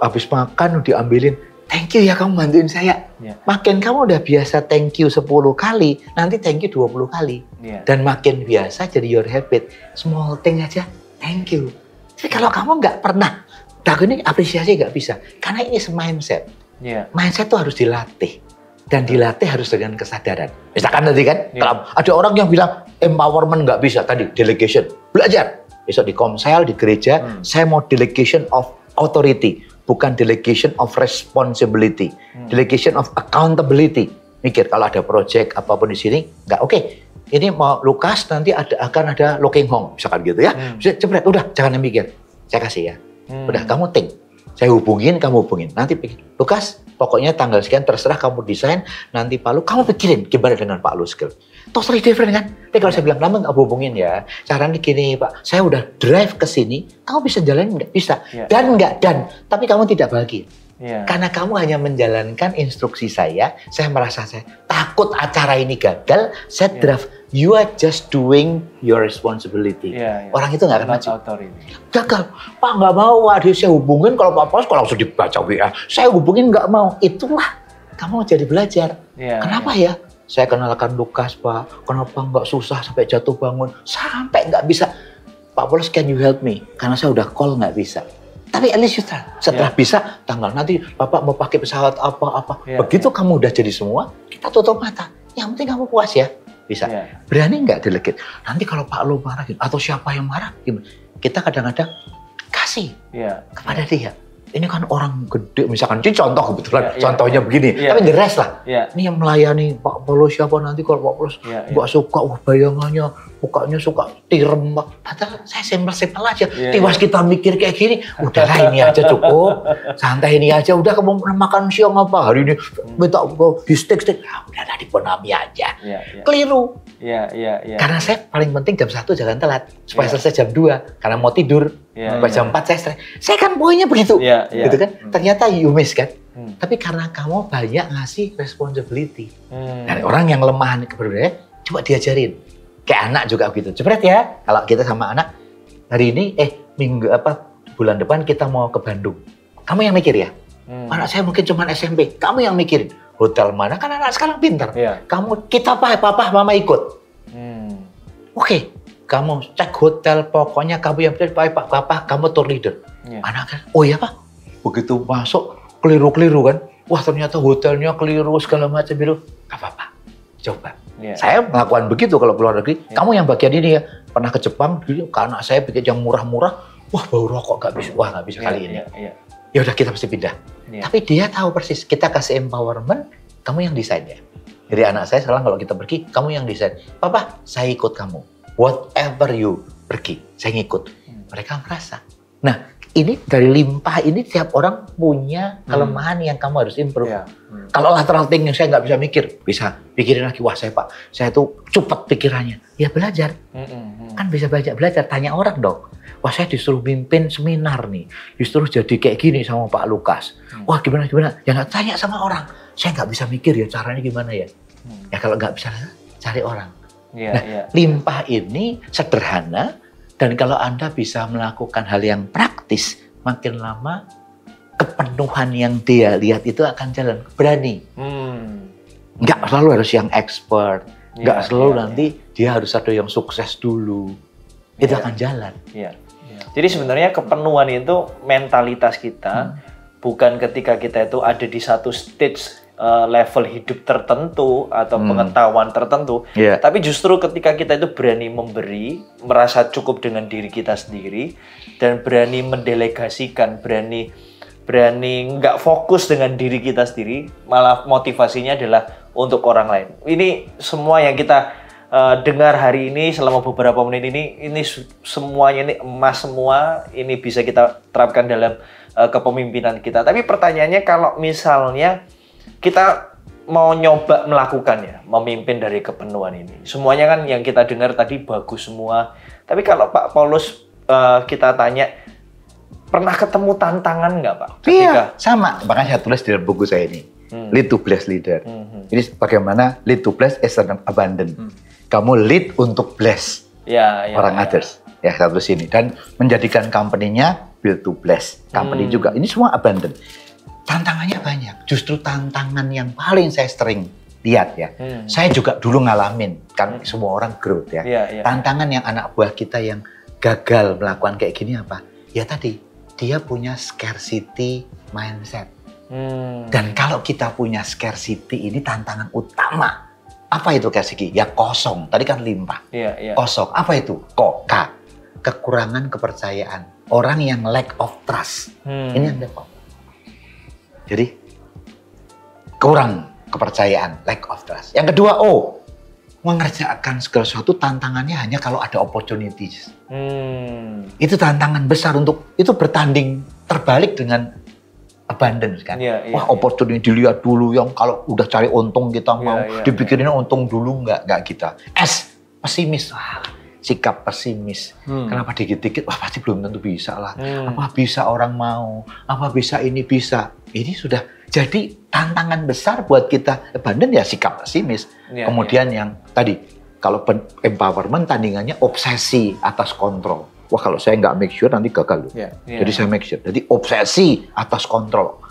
habis makan udah diambilin. Thank you ya kamu bantuin saya. Makin kamu udah biasa thank you 10 kali, nanti thank you 20 kali. Dan makin biasa jadi your habit. Small thing aja, thank you. Jadi kalau kamu nggak pernah, ini apresiasi nggak bisa. Karena ini mindset. Mindset tuh harus dilatih. Dan dilatih harus dengan kesadaran. Misalkan tadi kan, kalau ada orang yang bilang empowerment nggak bisa, tadi delegation. Belajar. Besok di komsel, di gereja, saya mau delegation of authority. Bukan delegation of responsibility, delegation of accountability. Mikir kalau ada project apapun di sini, nggak oke. Ini mau Lukas nanti akan ada looking home, misalkan gitu ya. Cepet, udah jangan mikir, saya kasih ya. Udah kamu think, saya hubungin, kamu hubungin. Nanti pikir, Lukas, pokoknya tanggal sekian terserah kamu desain. Nanti Pak Lu, kamu pikirin gimana dengan Pak Lu skill. Totally different kan? Tapi kalau saya bilang, lama nggak hubungin ya. Caranya gini Pak, saya udah drive ke sini, kamu bisa jalan nggak? Bisa. Dan tapi kamu tidak bahagia. Karena kamu hanya menjalankan instruksi saya merasa saya takut acara ini gagal, saya draft. You are just doing your responsibility. Orang itu nggak akan maju. Gagal. Pak nggak mau, aduh saya hubungin kalau Pak Paulus, kalau langsung dibaca WA, saya hubungin nggak mau. Itulah kamu jadi belajar. Kenapa ya? Saya kenalkan Lukas Pak, kenapa nggak susah sampai jatuh bangun, sampai nggak bisa. Pak Paulus, can you help me? Karena saya udah call nggak bisa. Tapi at least you try. Setelah bisa, tanggal nanti Bapak mau pakai pesawat apa-apa. Begitu kamu udah jadi semua, kita tutup mata. Yang penting kamu puas ya. Bisa. Berani nggak delegate? Nanti kalau Pak Lu marah atau siapa yang marah, gimana? Kita kadang-kadang kasih kepada dia. Ini kan orang gede, misalkan ini contoh kebetulan, contohnya begini. Tapi the rest lah. Ini yang melayani Pak Paulus siapa nanti kalau Pak Paulus nggak suka, bayangannya mukanya suka tirem. Padahal saya simpel-simpel aja. Tiwas kita mikir kayak gini, udahlah ini aja cukup. Santai ini aja, udah kamu makan siang apa? Hari ini minta di steak. Udahlah diponami aja. Keliru. Karena saya paling penting jam 1 jangan telat. Supaya selesai jam 2. Karena mau tidur. Sampai jam 4 saya stres. Saya kan poinnya begitu. Gitu kan? Ternyata you miss kan? Tapi karena kamu banyak ngasih responsibility. Dan orang yang lemah keberanian, coba diajarin. Kayak anak juga begitu. Cepet ya, kalau kita sama anak, hari ini, bulan depan kita mau ke Bandung. Kamu yang mikir ya? Anak saya mungkin cuma SMP. Kamu yang mikirin. Hotel mana? Kan anak sekarang pintar. Kita papa, mama ikut. Oke. Kamu cek hotel, pokoknya kamu yang pilih, Bapak, kamu tour leader. Anak kan, oh iya Pak. Begitu masuk, keliru-keliru kan. Wah ternyata hotelnya keliru, segala macam itu. Gak apa-apa, coba. Saya melakukan begitu kalau keluar negeri. Kamu yang bagian ini ya, pernah ke Jepang, dulu anak saya bikin yang murah-murah. Wah bau rokok, gak bisa kali ini. Ya udah kita mesti pindah. Tapi dia tahu persis, kita kasih empowerment, kamu yang desain ya. Jadi anak saya sekarang kalau kita pergi, kamu yang desain. Papa, saya ikut kamu. Whatever you pergi, saya ngikut. Mereka merasa. Nah, ini dari limpah ini tiap orang punya kelemahan yang kamu harus improve. Kalau lateral thinking saya nggak bisa mikir, bisa pikirin lagi, wah saya tuh cepat pikirannya. Ya belajar, kan bisa belajar, tanya orang dong. Wah saya disuruh mimpin seminar nih, disuruh jadi kayak gini sama Pak Lukas. Wah gimana? Ya nggak tanya sama orang. Saya nggak bisa mikir ya caranya gimana ya. Ya kalau nggak bisa cari orang. Limpah ini sederhana. Dan kalau Anda bisa melakukan hal yang praktis, makin lama kepenuhan yang dia lihat itu akan jalan. Berani. Nggak selalu harus yang expert. Nggak selalu nanti dia harus ada yang sukses dulu. Itu akan jalan. Jadi sebenarnya kepenuhan itu mentalitas kita. Bukan ketika kita itu ada di satu stage level hidup tertentu atau pengetahuan tertentu, tapi justru ketika kita itu berani memberi, merasa cukup dengan diri kita sendiri, dan berani mendelegasikan, berani nggak fokus dengan diri kita sendiri, malah motivasinya adalah untuk orang lain. Ini semua yang kita dengar hari ini selama beberapa menit ini semuanya ini emas semua, ini bisa kita terapkan dalam kepemimpinan kita. Tapi pertanyaannya, kalau misalnya kita mau nyoba melakukannya, memimpin dari kepenuhan ini. Semuanya kan yang kita dengar tadi bagus semua. Tapi kalau Pak Paulus kita tanya, pernah ketemu tantangan nggak Pak? Iya, sama. Makanya saya tulis di dalam buku saya ini. Lead to bless leader. Jadi bagaimana lead to bless is an abundant. Kamu lead untuk bless orang others. Ya, saya tulis ini. Dan menjadikan company-nya build to bless. Company juga. Ini semua abundant. Tantangannya banyak. Justru tantangan yang paling saya sering lihat ya. Saya juga dulu ngalamin. Kan semua orang growth ya. Tantangan yang anak buah kita yang gagal melakukan kayak gini apa? Ya tadi, dia punya scarcity mindset. Dan kalau kita punya scarcity, ini tantangan utama. Apa itu scarcity? Ya kosong. Tadi kan limpah. Kosong. Apa itu? Kekurangan kepercayaan. Orang yang lack of trust. Ini yang depan. Jadi kurang kepercayaan, lack of trust. Yang kedua, mengerjakan segala sesuatu tantangannya hanya kalau ada opportunities. Itu tantangan besar itu bertanding terbalik dengan abundance kan. Wah opportunity dilihat dulu, yang kalau udah cari untung kita mau dipikirin untung dulu nggak kita. Pesimis. Sikap pesimis. Kenapa dikit-dikit? Wah pasti belum tentu bisa lah. Apa bisa orang mau? Apa bisa ini bisa? Ini sudah jadi tantangan besar buat kita. Abundant ya sikap pesimis. Kemudian yang tadi, kalau empowerment tandingannya obsesi atas kontrol. Wah kalau saya nggak make sure nanti gagal loh. Jadi saya make sure. Jadi obsesi atas kontrol.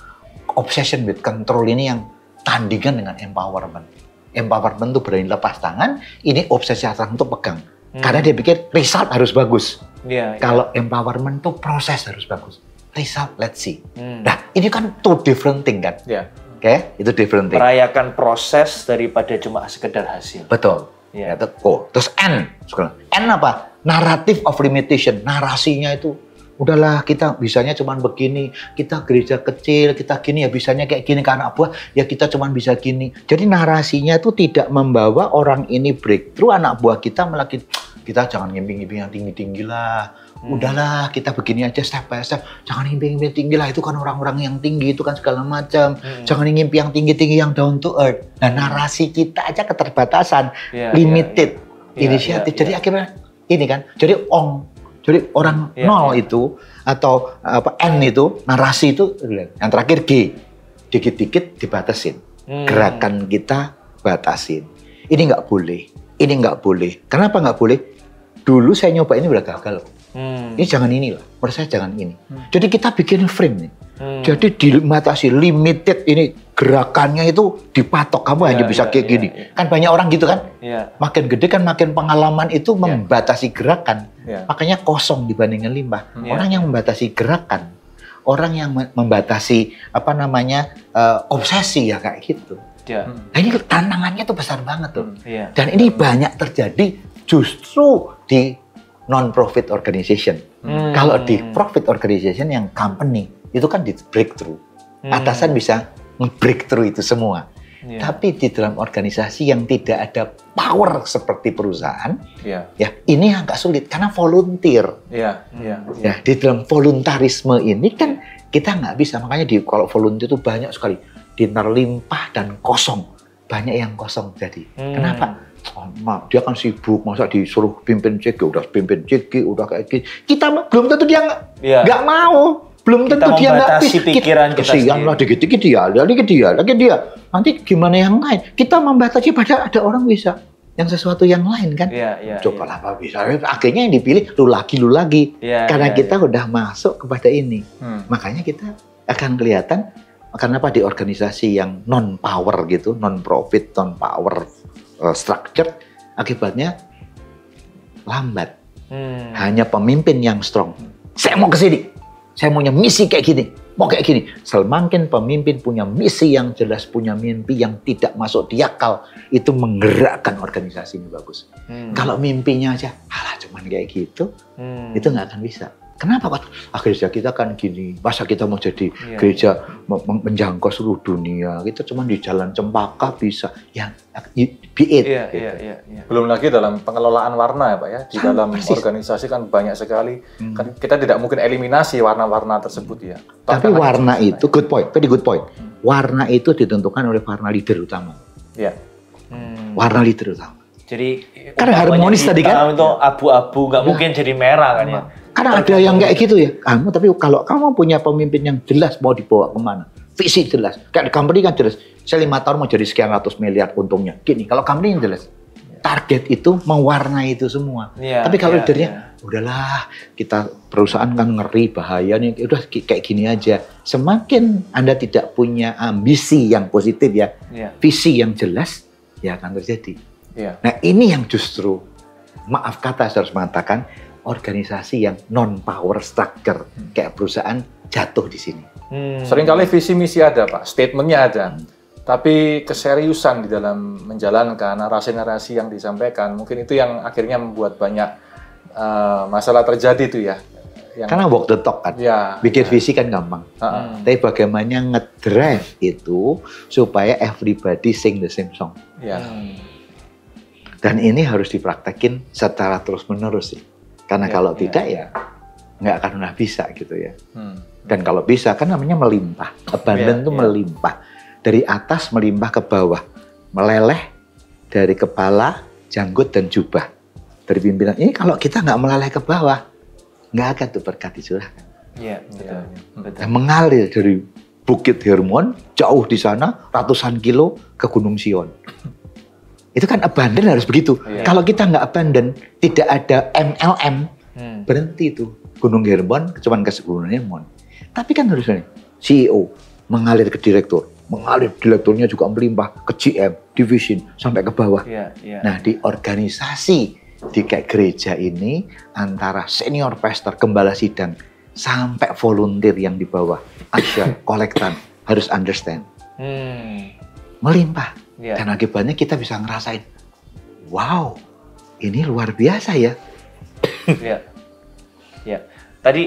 Obsession with control ini yang tandingan dengan empowerment. Empowerment tuh berani lepas tangan. Ini obsesi atas untuk pegang. Karena dia pikir result harus bagus. Kalau empowerment tuh proses harus bagus. Result, let's see. Nah, ini kan two different thing kan? Oke, itu different thing. Merayakan proses daripada cuma sekedar hasil. Betul. Terus N apa? Narrative of limitation. Narasinya itu, udahlah kita bisanya cuma begini. Kita gereja kecil, kita gini ya bisanya kayak gini. Karena anak buah ya kita cuma bisa gini. Jadi narasinya itu tidak membawa orang ini breakthrough. Anak buah kita malah kita jangan ngimpi-ngimpi yang tinggi-tinggi lah. Udahlah kita begini aja step by step. Jangan ngimpi-ngimpi tinggi lah, itu kan orang-orang yang tinggi, itu kan segala macam. Jangan ngimpi yang tinggi-tinggi, yang down to earth. Nah narasi kita aja keterbatasan, limited inisiatif. Jadi akhirnya ini kan, jadi orang nol itu atau N itu, narasi itu, yang terakhir G, dikit-dikit dibatasin. Gerakan kita batasin. Ini nggak boleh. Kenapa nggak boleh? Dulu saya nyoba ini udah gagal. Ini jangan inilah, menurut saya jangan ini. Jadi kita bikin frame nih. Jadi dibatasi, limited ini gerakannya itu dipatok. Kamu hanya bisa kayak gini. Kan banyak orang gitu kan. Makin gede kan makin pengalaman itu membatasi gerakan. Makanya kosong dibandingkan limbah. Orang yang membatasi gerakan, orang yang membatasi obsesi ya kayak gitu. Nah ini tantangannya tuh besar banget tuh. Dan ini banyak terjadi justru di non-profit organization. Kalau di profit organization yang company, itu kan di breakthrough. Atasan bisa nge-breakthrough itu semua. Tapi di dalam organisasi yang tidak ada power seperti perusahaan, Iya. ya ini agak sulit karena volunteer. Iya. Ya, di dalam voluntarisme ini kan kita nggak bisa, makanya kalau volunteer itu banyak sekali, dinner limpah dan kosong, banyak yang kosong jadi. Kenapa? Oh, dia kan sibuk, masa disuruh pimpin CG, udah pimpin CG, udah kayak gitu. Kita belum tentu dia nggak mau. Belum tentu dia nggak pikiran kita kesian lah, dikit-dikit dia. Nanti gimana yang lain? Kita membatasi pada ada orang bisa yang sesuatu yang lain kan? Coba lah apa bisa. Akhirnya yang dipilih lu lagi. Karena kita udah masuk kepada ini. Makanya kita akan kelihatan kenapa di organisasi yang non power gitu, non profit, non power structure, akibatnya lambat. Hanya pemimpin yang strong. Saya mau ke sini. Saya punya misi kayak gini, mau kayak gini. Semakin pemimpin punya misi yang jelas, punya mimpi yang tidak masuk di akal, itu menggerakkan organisasi ini bagus. Kalau mimpinya aja, alah cuman kayak gitu, itu nggak akan bisa. Kenapa? Gereja kita kan gini, masa kita mau jadi gereja menjangkau seluruh dunia, kita cuma di Jalan Cempaka bisa, ya be it. Belum lagi dalam pengelolaan warna ya Pak ya, di dalam organisasi kan banyak sekali, kan kita tidak mungkin eliminasi warna-warna tersebut ya. Tapi warna itu, good point, warna itu ditentukan oleh warna leader utama. Warna leader utama. Jadi karena harmonis tadi kan? Itu abu-abu, nggak mungkin jadi merah kan ya. Karena ada yang kayak gitu ya. Tapi kalau kamu punya pemimpin yang jelas mau dibawa kemana, visi jelas. Kayak company kan jelas. Saya 5 tahun mau jadi sekian ratus miliar untungnya. Gini, kalau company yang jelas, target itu mewarnai itu semua. Tapi kalau leadernya, udahlah, kita perusahaan kan ngeri bahaya nih. Udah kayak gini aja. Semakin Anda tidak punya ambisi yang positif ya, visi yang jelas, ya akan terjadi. Nah ini yang justru, maaf kata saya harus mengatakan, organisasi yang non-power structure kayak perusahaan jatuh di sini. Seringkali visi misi ada Pak, statementnya ada, tapi keseriusan di dalam menjalankan narasi-narasi yang disampaikan, mungkin itu yang akhirnya membuat banyak masalah terjadi itu ya. Karena walk the talk kan, bikin visi kan gampang. Tapi bagaimana ngedrive itu supaya everybody sing the same song. Dan ini harus dipraktekin secara terus-menerus sih. Karena kalau tidak ya nggak akan pernah bisa gitu ya. Dan kalau bisa kan namanya melimpah. Abundant itu melimpah. Dari atas melimpah ke bawah. Meleleh dari kepala, janggut, dan jubah. Dari pimpinan. Ini kalau kita nggak meleleh ke bawah, nggak akan tuh berkat dicurahkan. Dan mengalir dari Bukit Hermon, jauh di sana, ratusan kilo ke Gunung Sion. Itu kan abundant harus begitu. Kalau kita nggak abundant, tidak ada MLM, berhenti itu. Gunung Hermon, cuma ke Gunung Hermon. Tapi kan harusnya CEO mengalir ke direktur, mengalir direkturnya juga melimpah ke GM, division, sampai ke bawah. Nah di organisasi, di kayak gereja ini, antara senior pastor, gembala sidang, sampai volunteer yang di bawah, usher, kolektan, harus understand. Melimpah. Dan akibatnya kita bisa ngerasain, wow, ini luar biasa ya. Tadi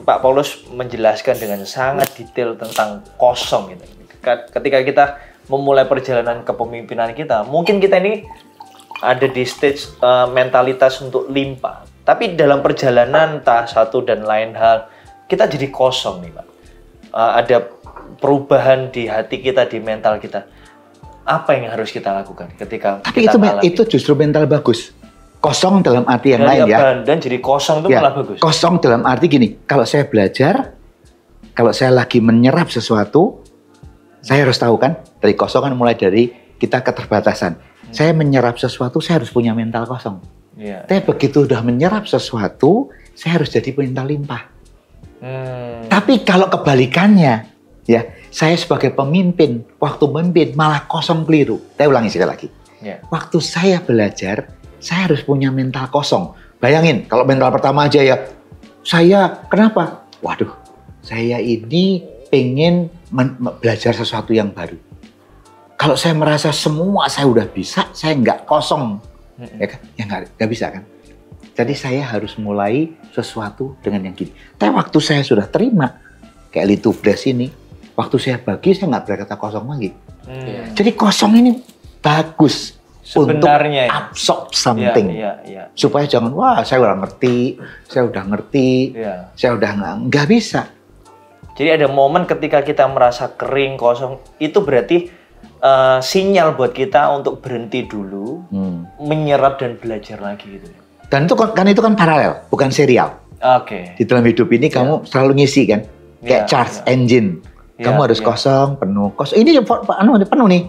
Pak Paulus menjelaskan dengan sangat detail tentang kosong gitu. Ketika kita memulai perjalanan kepemimpinan kita, mungkin kita ini ada di stage mentalitas untuk limpah. Tapi dalam perjalanan entah satu dan lain hal, kita jadi kosong nih Pak. Ada perubahan di hati kita, di mental kita. Apa yang harus kita lakukan ketika tapi kita itu justru mental bagus. Kosong dalam arti yang lain ya. Dan jadi kosong itu malah bagus. Kosong dalam arti gini, kalau saya belajar, kalau saya lagi menyerap sesuatu, saya harus tahu kan, dari kosong kan mulai dari kita keterbatasan. Saya menyerap sesuatu, saya harus punya mental kosong. Tapi begitu udah menyerap sesuatu, saya harus jadi mental limpah. Tapi kalau kebalikannya, ya, saya sebagai pemimpin, waktu memimpin malah kosong keliru. Saya ulangi sekali lagi. Waktu saya belajar, saya harus punya mental kosong. Bayangin, kalau mental pertama aja ya, saya kenapa? Waduh, saya ini pengen belajar sesuatu yang baru. Kalau saya merasa semua saya udah bisa, saya nggak kosong. Ya kan? Ya nggak bisa kan? Jadi saya harus mulai sesuatu dengan yang gini. Tapi waktu saya sudah terima, kayak Litubdes ini, waktu saya bagi, saya nggak berkata kosong lagi. Jadi kosong ini bagus sebenarnya untuk absorb something. Supaya jangan, wah saya udah ngerti, saya udah nggak bisa. Jadi ada momen ketika kita merasa kering, kosong, itu berarti sinyal buat kita untuk berhenti dulu, menyerap dan belajar lagi gitu. Dan itu kan paralel, bukan serial. Di dalam hidup ini kamu selalu ngisi kan, kayak charge engine. Kamu harus kosong, penuh, kosong. Ini penuh nih.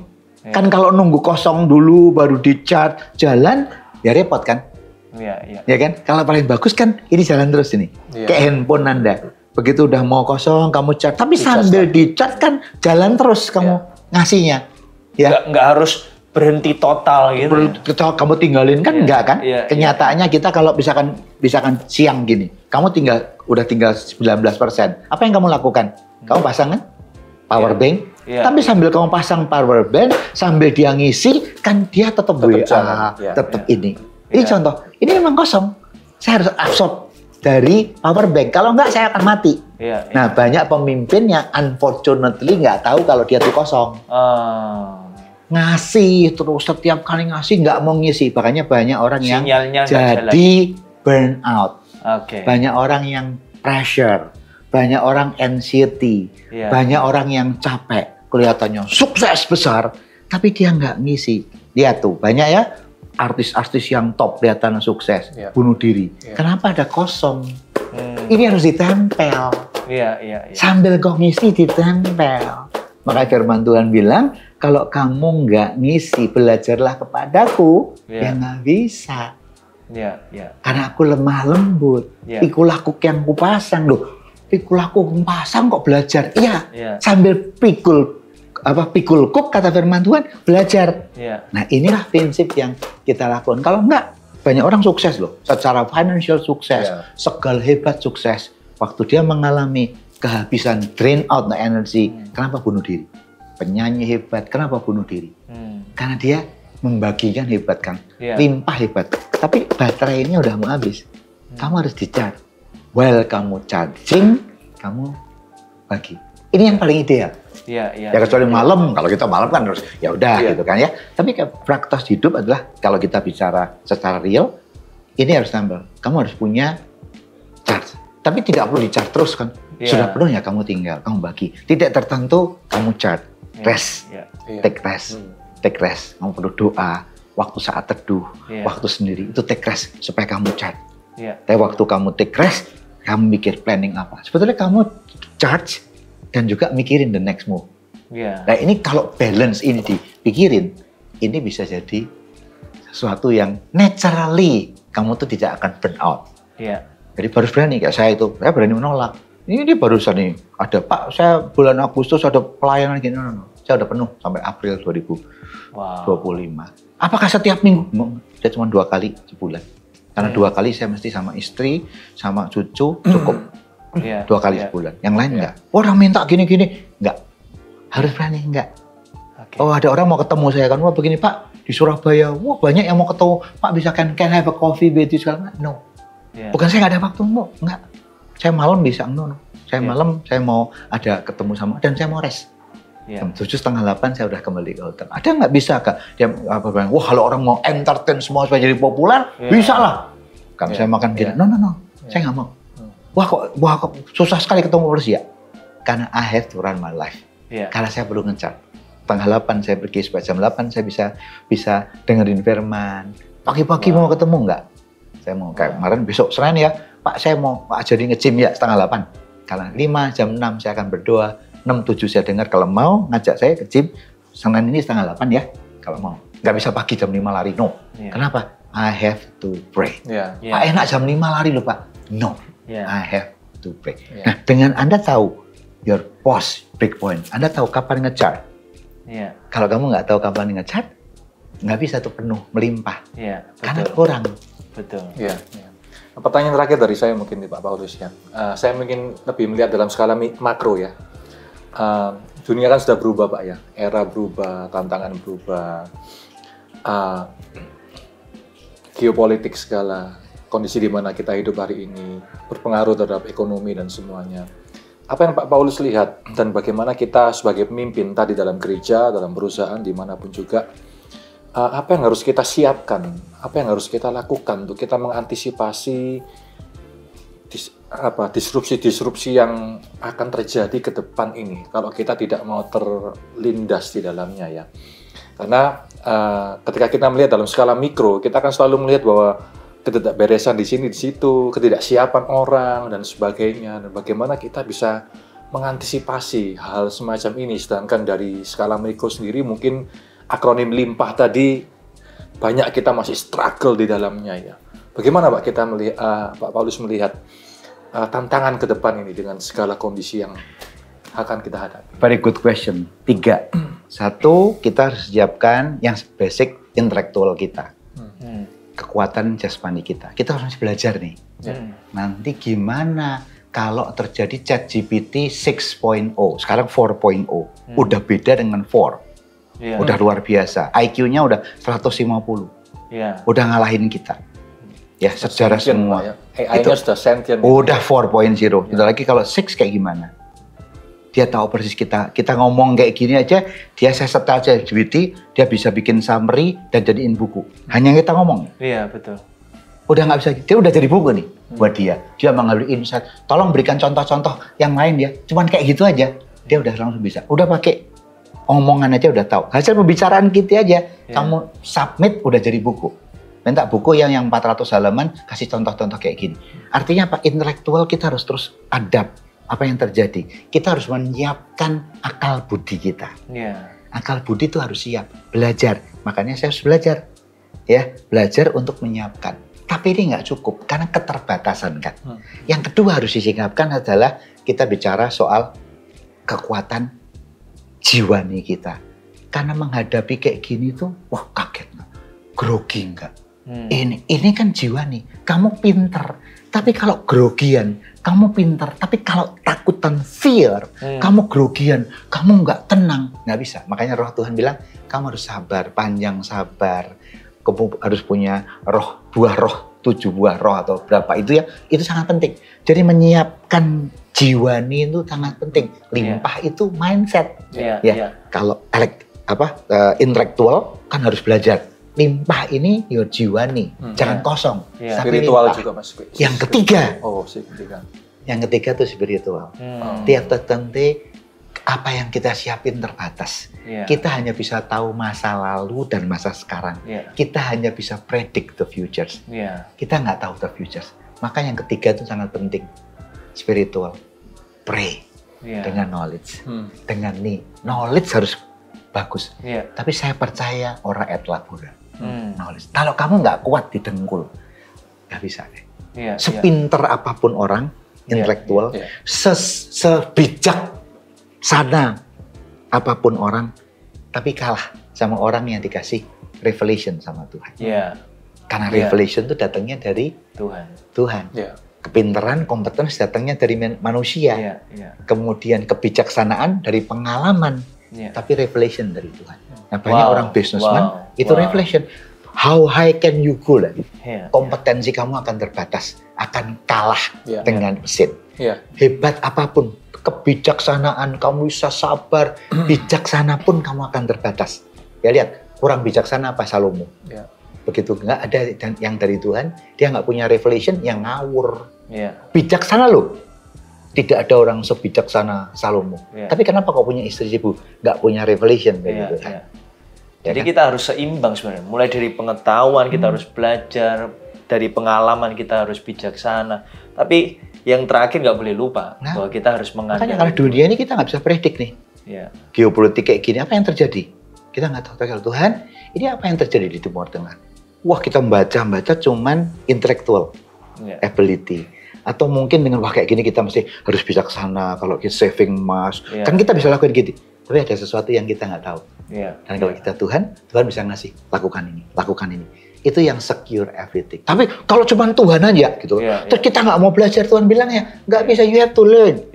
Kan kalau nunggu kosong dulu baru di-charge jalan, ya repot kan? Ya kan? Kalau paling bagus kan ini jalan terus ini. Kayak handphone Anda. Begitu udah mau kosong, kamu charge. Tapi sambil di-charge kan jalan terus kamu ngasihnya. Ya. Nggak harus berhenti total gitu. Kamu tinggalin kan enggak kan? Kenyataannya kita kalau misalkan siang gini, kamu udah tinggal 19%. Apa yang kamu lakukan? Kamu pasang kan power bank. Tapi sambil kamu pasang power bank, sambil dia ngisi, kan dia tetap WA, tetap ini. Ini contoh, ini memang kosong. Saya harus absorb dari power bank. Kalau enggak, saya akan mati. Nah, banyak pemimpin yang unfortunately nggak tahu kalau dia tuh kosong. Ngasih terus, setiap kali ngasih nggak mau ngisi. Makanya banyak orang yang jadi burnout. Banyak orang yang pressure. Banyak orang anxiety. Banyak orang yang capek. Kelihatannya sukses besar, tapi dia nggak ngisi. Lihat tuh, banyak ya artis-artis yang top kelihatan sukses, bunuh diri. Kenapa ada kosong? Ini harus ditempel. Sambil kau ngisi ditempel. Maka firman Tuhan bilang, kalau kamu nggak ngisi, belajarlah kepadaku, ya nggak bisa. Karena aku lemah lembut. Pikul aku yang kupasang loh. Pikul aku pasang kok belajar. Sambil pikul kuk kata firman Tuhan belajar. Nah inilah prinsip yang kita lakukan. Kalau enggak, banyak orang sukses loh. Secara financial sukses, segala hebat sukses. Waktu dia mengalami kehabisan drain out energi, kenapa bunuh diri? Penyanyi hebat, kenapa bunuh diri? Karena dia membagikan hebat kan, limpah hebat. Tapi baterainya udah mau habis. Kamu harus di-charge. While kamu charging, kamu bagi. Ini yang paling ideal. Ya kecuali malam, kalau kita malam kan harus ya udah gitu kan ya. Tapi praktis hidup adalah kalau kita bicara secara real, ini harus nambah. Kamu harus punya charge. Tapi tidak perlu di-charge terus kan. Sudah penuh ya kamu tinggal, kamu bagi. Tidak tertentu kamu charge. Rest. Take rest. Take rest. Kamu perlu doa, waktu saat teduh, waktu sendiri itu take rest supaya kamu charge. Tapi waktu kamu take rest, kamu mikir planning apa? Sebetulnya kamu charge dan juga mikirin the next move. Nah ini kalau balance ini dipikirin, ini bisa jadi sesuatu yang naturally kamu tuh tidak akan burn out. Jadi harus berani, kayak saya itu, saya berani menolak. Ini barusan nih, ada Pak, saya bulan Agustus ada pelayanan gini, no. Saya udah penuh sampai April 2025. Apakah setiap minggu? Saya cuma 2 kali sebulan. Karena 2 kali saya mesti sama istri, sama cucu, cukup. 2 kali sebulan. Yang lain enggak. Orang minta gini-gini, enggak. Harus berani, enggak. Oh ada orang mau ketemu saya kan, wah begini Pak, di Surabaya, wah banyak yang mau ketemu. Pak bisa can have a coffee with you sekarang? No. Bukan saya nggak ada waktu, enggak. Saya malam bisa, no. Saya malam, saya mau ada ketemu sama, dan saya mau rest. Jam 7:30 saya udah kembali ke hotel. Ada nggak bisa Kak? Dia apa bilang, wah kalau orang mau entertain semua supaya jadi populer, bisa lah. Kalau saya makan gini, no, saya nggak mau. Wah kok susah sekali ketemu manusia. Karena I have to run my life. Karena saya perlu ngecat. 7:30 saya pergi supaya jam 8 saya bisa dengerin firman. Pagi-pagi mau ketemu nggak? Saya mau kayak kemarin besok Senin ya, Pak saya mau jadi nge-gym ya 7:30. Kalau 5 jam 6 saya akan berdoa. 6-7 saya dengar kalau mau ngajak saya ke gym Senin ini 7:30 ya kalau mau. Nggak bisa pagi jam 5 lari, no. Kenapa? I have to pray. Pak enak jam 5 lari loh Pak. No, I have to pray. Nah dengan Anda tahu your pause break point, Anda tahu kapan nge-charge. Kalau kamu nggak tahu kapan nge-charge, nggak bisa tuh penuh melimpah. Karena kurang. Betul. Pertanyaan terakhir dari saya mungkin nih Pak Paulus ya. Saya mungkin lebih melihat dalam skala makro ya. Dunia kan sudah berubah Pak ya, era berubah, tantangan berubah, geopolitik segala, kondisi di mana kita hidup hari ini berpengaruh terhadap ekonomi dan semuanya. apa yang Pak Paulus lihat dan bagaimana kita sebagai pemimpin tadi dalam gereja, dalam perusahaan, dimanapun juga, apa yang harus kita siapkan, apa yang harus kita lakukan untuk kita mengantisipasi disrupsi-disrupsi yang akan terjadi ke depan ini kalau kita tidak mau terlindas di dalamnya ya. Karena ketika kita melihat dalam skala mikro, kita akan selalu melihat bahwa ketidakberesan di sini, di situ, ketidaksiapan orang dan sebagainya, dan bagaimana kita bisa mengantisipasi hal semacam ini. Sedangkan dari skala mikro sendiri mungkin akronim limpah tadi banyak kita masih struggle di dalamnya ya. Bagaimana Pak kita melihat, Pak Paulus melihat tantangan ke depan ini dengan segala kondisi yang akan kita hadapi? Very good question. 3. 1, kita harus siapkan yang basic intelektual kita. Kekuatan jasmani kita. Kita harus belajar nih. Nanti gimana kalau terjadi ChatGPT 6.0, sekarang 4.0. Udah beda dengan 4. Udah luar biasa. IQ-nya udah 150. Udah ngalahin kita. Ya, sejarah semua. Ya. AI-nya sudah sentient. Udah 4.0. Kita lagi kalau 6 kayak gimana? Dia tahu persis kita ngomong kayak gini aja, dia setel aja GPT, dia bisa bikin summary dan jadiin buku. Hanya kita ngomong. Iya, betul. Udah nggak bisa, dia udah jadi buku nih buat dia. Dia mengambil insight. Tolong berikan contoh-contoh yang lain ya. Cuman kayak gitu aja, dia udah langsung bisa. Udah pakai omongan aja udah tahu. Hasil pembicaraan kita aja, kamu submit udah jadi buku. Minta buku yang 400 halaman, kasih contoh-contoh kayak gini. Artinya apa? Intelektual kita harus terus adapt. Apa yang terjadi? Kita harus menyiapkan akal budi kita. Akal budi itu harus siap, belajar. Makanya saya harus belajar, ya, belajar untuk menyiapkan. Tapi ini nggak cukup karena keterbatasan kan. Yang kedua harus disingkapkan adalah kita bicara soal kekuatan jiwani kita. Karena menghadapi kayak gini tuh, wah kaget nggak, grogi nggak. Ini kan jiwani. Kamu pinter, tapi kalau grogian, kamu pinter, tapi kalau takutan fear, kamu grogian, kamu nggak tenang, nggak bisa. Makanya Roh Tuhan bilang, kamu harus sabar, panjang sabar. Kamu harus punya roh, 7 buah roh atau berapa itu ya, itu sangat penting. Jadi menyiapkan jiwani itu sangat penting. Limpah itu mindset. Kalau intelektual kan harus belajar. Limpah ini your jiwani, jangan kosong. Spiritual juga Mas. Yang ketiga. Ketiga. Yang ketiga itu spiritual. Tiap tertentu apa yang kita siapin terbatas. Kita hanya bisa tahu masa lalu dan masa sekarang. Kita hanya bisa predict the futures. Kita nggak tahu the futures. Maka yang ketiga itu sangat penting. Spiritual. Pray. Dengan knowledge. Dengan knowledge harus bagus. Tapi saya percaya ora et labora. Knowledge. Kalau kamu nggak kuat di dengkul, nggak bisa deh. Sepinter apapun orang, intelektual, sebijak sana apapun orang, tapi kalah sama orang yang dikasih revelation sama Tuhan. Karena revelation itu datangnya dari Tuhan. Kepintaran, kompetensi datangnya dari manusia. Kemudian kebijaksanaan dari pengalaman. Tapi revelation dari Tuhan. Nah, banyak orang businessman itu revelation. How high can you go? Kompetensi kamu akan terbatas, akan kalah dengan mesin. Hebat apapun, kebijaksanaan kamu bisa sabar, bijaksana pun kamu akan terbatas. Ya lihat, kurang bijaksana apa Salomo? Begitu nggak ada yang dari Tuhan, dia nggak punya revelation, yang ngawur. Bijaksana loh. Tidak ada orang sebijaksana Salomo. Tapi kenapa kau punya istri ibu nggak punya revelation kayak gitu kan? Jadi kita harus seimbang sebenarnya. Mulai dari pengetahuan kita harus belajar, dari pengalaman kita harus bijaksana. Tapi yang terakhir nggak boleh lupa bahwa kita harus mengandalkan. Makanya kalau dunia ini kita nggak bisa predik nih. Geopolitik kayak gini, apa yang terjadi? Kita nggak tahu. Kalau Tuhan, ini apa yang terjadi di Timur Tengah? Wah, kita membaca cuman intellectual ability. Atau mungkin dengan kayak gini kita mesti harus bijaksana, kalau kita saving emas. Kan kita bisa lakukan gitu. Tapi ada sesuatu yang kita nggak tahu. Dan kalau kita Tuhan bisa ngasih, lakukan ini. Itu yang secure everything. Tapi kalau cuma Tuhan aja gitu, terus kita nggak mau belajar, Tuhan bilang ya, nggak bisa, you have to learn.